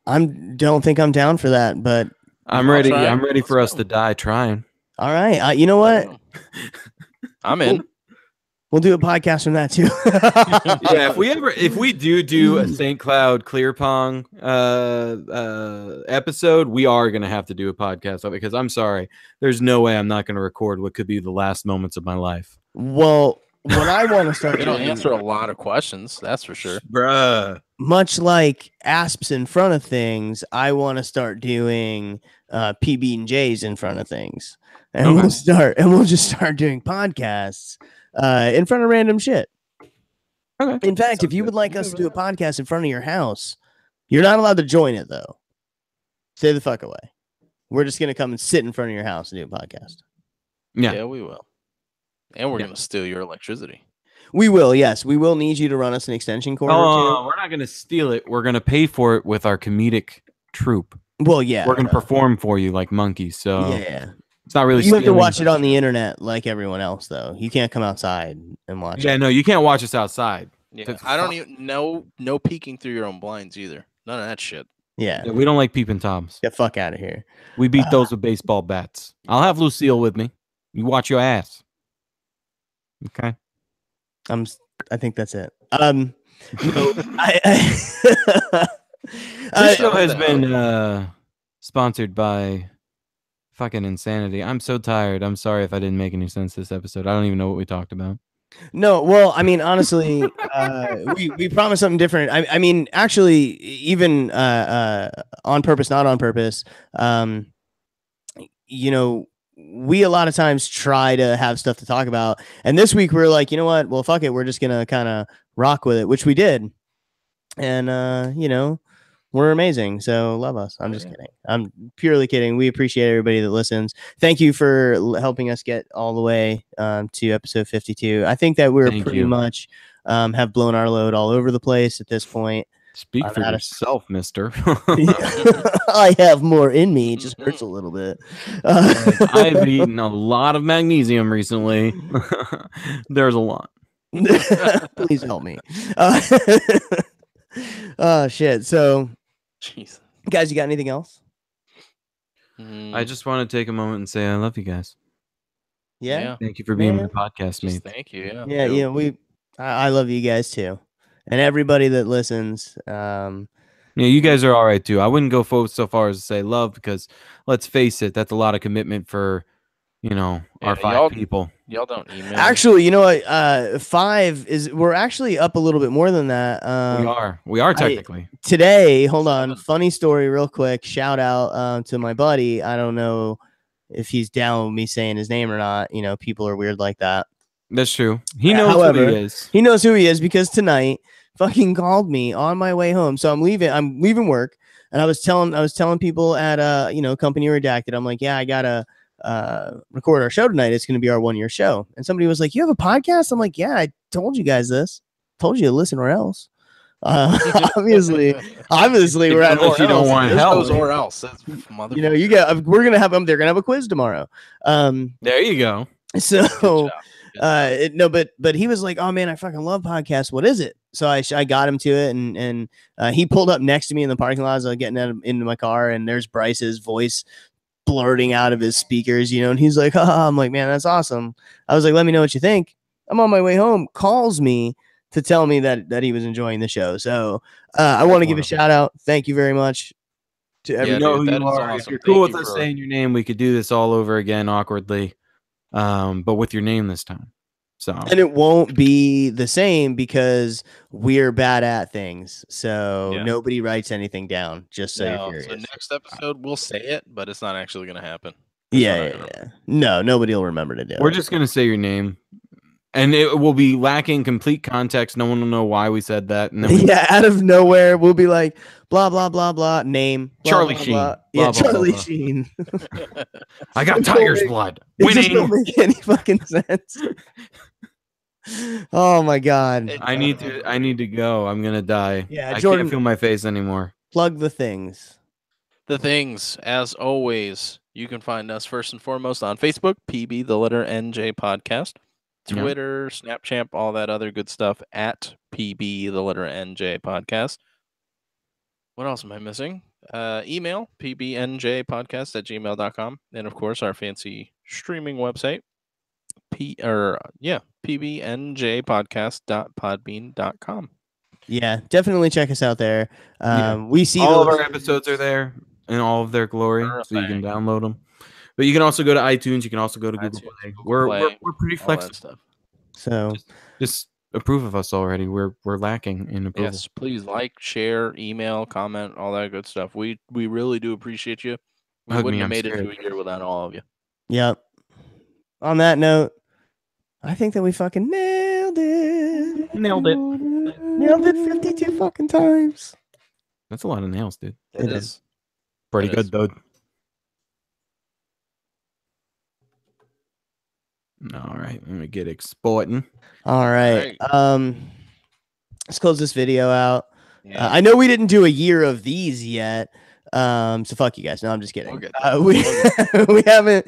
S1: Don't think I'm down for that, but...
S3: I'm ready. I'm ready for us to die trying.
S1: All right. You know what?
S2: I'm in.
S1: We'll do a podcast from that too.
S3: Yeah, if we do a St. Cloud clear pong episode, we are gonna have to do a podcast of it, because I'm sorry, there's no way I'm not gonna record what could be the last moments of my life.
S1: Well, what I want to start
S2: doing, answer a lot of questions, that's for sure,
S3: bruh.
S1: Much like asps in front of things, I want to start doing PBnJs in front of things, and we'll just start doing podcasts in front of random shit.
S3: Okay.
S1: In fact, if you would like us to do a podcast in front of your house, you're not allowed to join it though. Stay the fuck away. We're just gonna come and sit in front of your house and do a podcast.
S2: Yeah, we will. And we're gonna steal your electricity.
S1: We will, yes. We will need you to run us an extension cord.
S3: Oh, we're not gonna steal it. We're gonna pay for it with our comedic troupe.
S1: Well, yeah.
S3: We're gonna perform for you like monkeys. So
S1: yeah.
S3: It's not really.
S1: You have to watch it on the internet like everyone else, though. You can't come outside and watch it.
S3: Yeah, no, you can't watch us outside.
S2: Yeah, I don't even no peeking through your own blinds either. None of that shit.
S1: Yeah.
S3: Yeah, we don't like peeping toms.
S1: Get fuck out of here.
S3: We beat those with baseball bats. I'll have Lucille with me. You watch your ass. Okay.
S1: I think that's it. No,
S3: This show has been sponsored by fucking insanity. I'm so tired. I'm sorry if I didn't make any sense this episode. I don't even know what we talked about.
S1: No, well, I mean, honestly, we promised something different. I mean, actually, even on purpose, not on purpose. You know, we a lot of times try to have stuff to talk about, and this week we're like, you know what? Well, fuck it, we're just gonna kind of rock with it, which we did, and you know, we're amazing. So love us. I'm just kidding. I'm purely kidding. We appreciate everybody that listens. Thank you for helping us get all the way to episode 52. I think that we're pretty much have blown our load all over the place at this point.
S3: Speak for yourself, mister.
S1: I have more in me. It just hurts a little bit.
S3: I've eaten a lot of magnesium recently. There's a lot.
S1: Please help me. Oh, shit. So,
S2: jeez.
S1: Guys, you got anything else?
S3: I just want to take a moment and say I love you guys.
S1: Yeah.
S3: Thank you for being my podcast mate.
S2: Thank you.
S1: Yeah. I love you guys too, and everybody that listens.
S3: Yeah, you guys are all right too. I wouldn't go so far as to say love, because let's face it, that's a lot of commitment for, you know, our 5 people.
S2: Y'all don't email.
S1: Actually, you know what? 5 is, we're actually up a little bit more than that.
S3: We are technically.
S1: Today, hold on. Funny story, real quick. Shout out to my buddy. I don't know if he's down with me saying his name or not. You know, people are weird like that.
S3: That's true. He knows who he is.
S1: He knows who he is, because tonight fucking called me on my way home. So I'm leaving work, and I was telling people at you know, Company Redacted, I'm like, yeah, I gotta record our show tonight. It's gonna be our 1-year show. And somebody was like, you have a podcast? I'm like, yeah, I told you guys this. Told you to listen or else. Obviously we're at
S3: if you don't want help
S2: or else.
S1: You know, we're gonna have them. They're gonna have a quiz tomorrow.
S3: There you go.
S1: So no, but he was like, oh man, I fucking love podcasts. What is it? So I got him to it, and he pulled up next to me in the parking lot as I was getting into my car, and there's Bryce's voice blurting out of his speakers, you know, and he's like, I'm like, man, that's awesome. I was like, let me know what you think. I'm on my way home, calls me to tell me that he was enjoying the show. So I want to give a shout out. Thank you very much to everyone.
S3: You know who you are. Awesome. If you're cool with us saying your name, we could do this all over again awkwardly, but with your name this time. So,
S1: and it won't be the same because we're bad at things. So nobody writes anything down, just so you're curious.
S2: So next episode we'll say it, but it's not actually going to happen.
S1: Yeah. No, nobody will remember to do it.
S3: We're just going to say your name, and it will be lacking complete context. No one will know why we said that. And then
S1: out of nowhere, we'll be like, blah, blah, blah, blah, name. Blah,
S3: Charlie
S1: blah,
S3: Sheen.
S1: Blah.
S3: Blah,
S1: Charlie
S3: blah.
S1: Sheen.
S3: I got Tiger's blood.
S1: It just don't make any fucking sense. Oh my God.
S3: I need to go. I'm going to die.
S1: Yeah,
S3: I
S1: Jordan,
S3: can't feel my face anymore.
S1: Plug the things.
S2: The things, as always, you can find us first and foremost on Facebook, PBnJ Podcast, Twitter, Snapchat, all that other good stuff at PBnJ Podcast. What else am I missing? Email, pbnjpodcast@gmail.com. And of course, our fancy streaming website, pbnjpodcast.podbean.com.
S1: Yeah, definitely check us out there. We see
S3: all of our episodes are there in all of their glory, so you can download them. But you can also go to iTunes. You can also go to Google Play. We're pretty flexible.
S1: So
S3: just approve of us already. We're lacking in approval.
S2: Yes, please like, share, email, comment, all that good stuff. We really do appreciate you. We wouldn't have made it through a year without all of you.
S1: Yep. On that note, I think that we fucking nailed it.
S3: Nailed it
S1: 52 fucking times.
S3: That's a lot of nails, dude.
S1: It is.
S3: Pretty good, dude. All right, let me get exporting.
S1: All right. Let's close this video out. I know we didn't do a year of these yet, So fuck you guys. No, I'm just kidding.
S2: We'll get
S1: We we haven't.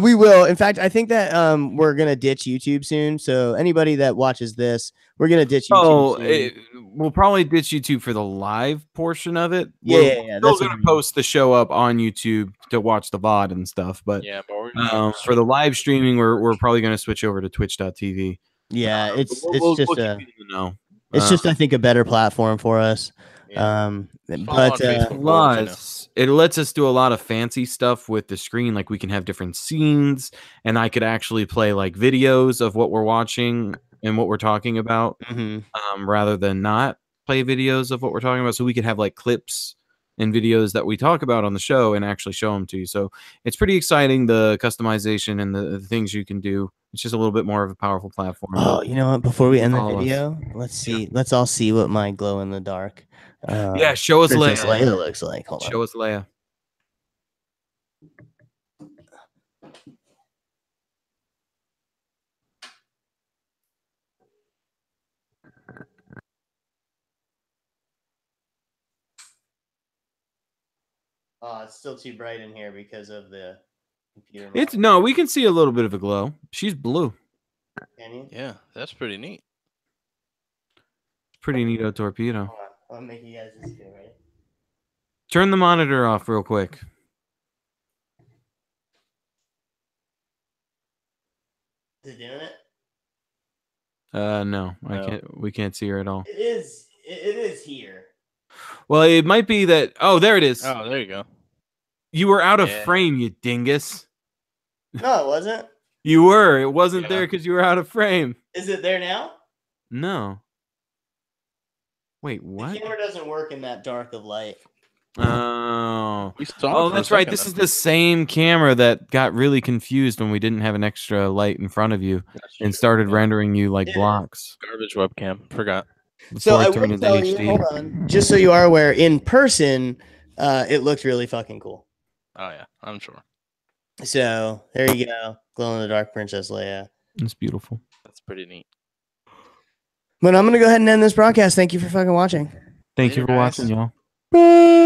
S1: We will. In fact, I think that we're gonna ditch YouTube soon. So anybody that watches this, we're gonna ditch YouTube.
S3: We'll probably ditch YouTube for the live portion of it.
S1: Yeah,
S3: We're
S1: yeah.
S3: still
S1: That's what
S3: gonna
S1: I mean.
S3: post the show up on YouTube to watch the VOD and stuff. But
S2: yeah, but we're gonna
S3: for the live streaming, we're probably gonna switch over to Twitch.tv.
S1: Yeah, it's
S3: We'll
S1: just
S3: keep you in the know.
S1: it's just I think a better platform for us.
S2: Yeah.
S1: But
S3: Plus, it lets us do a lot of fancy stuff with the screen. Like we can have different scenes, and I could actually play like videos of what we're watching and what we're talking about, rather than not play videos of what we're talking about. So we could have like clips and videos that we talk about on the show and actually show them to you. So it's pretty exciting, the customization and the things you can do. It's just a little bit more of a powerful platform.
S1: oh, you know what? Before we end the
S3: Follow us.
S1: video, let's see. Let's all see what my glow in the dark.
S3: Yeah, show us
S1: Princess
S3: Leia.
S1: Leia looks like. Hold on.
S3: Show us Leia.
S1: Oh, it's still too bright in here because of the computer.
S3: It's no, we can see a little bit of a glow. She's blue.
S1: Can you?
S2: Yeah, that's pretty neat.
S3: Pretty neato torpedo.
S1: Hold on. I'll make you guys this video, right?
S3: Turn the monitor off real quick.
S1: Is it doing it?
S3: No, I can't. We can't see her at all.
S1: It is. It is here.
S3: Well, it might be that. Oh, there it is.
S2: Oh, there you go.
S3: You were out of frame, you dingus.
S1: No, it wasn't.
S3: You were. It wasn't there because you were out of frame.
S1: Is it there now?
S3: No. Wait, what?
S1: The camera doesn't work in that dark of light.
S3: Oh.
S2: We saw it for a
S3: that's right.
S2: second
S3: This is
S2: there.
S3: the same camera that got really confused when we didn't have an extra light in front of you and started rendering you like blocks.
S2: Garbage webcam. Forgot.
S1: So I
S3: turned
S1: will
S3: into
S1: tell you,
S3: HD.
S1: hold on, just so you are aware, in person, it looked really fucking cool.
S2: Oh yeah, I'm sure.
S1: So there you go, glow in the dark Princess Leia.
S3: It's beautiful.
S2: That's pretty neat.
S1: But I'm gonna go ahead and end this broadcast. Thank you for fucking watching.
S3: Thank you
S2: Later,
S3: for
S2: guys.
S3: watching, y'all.
S1: Bye.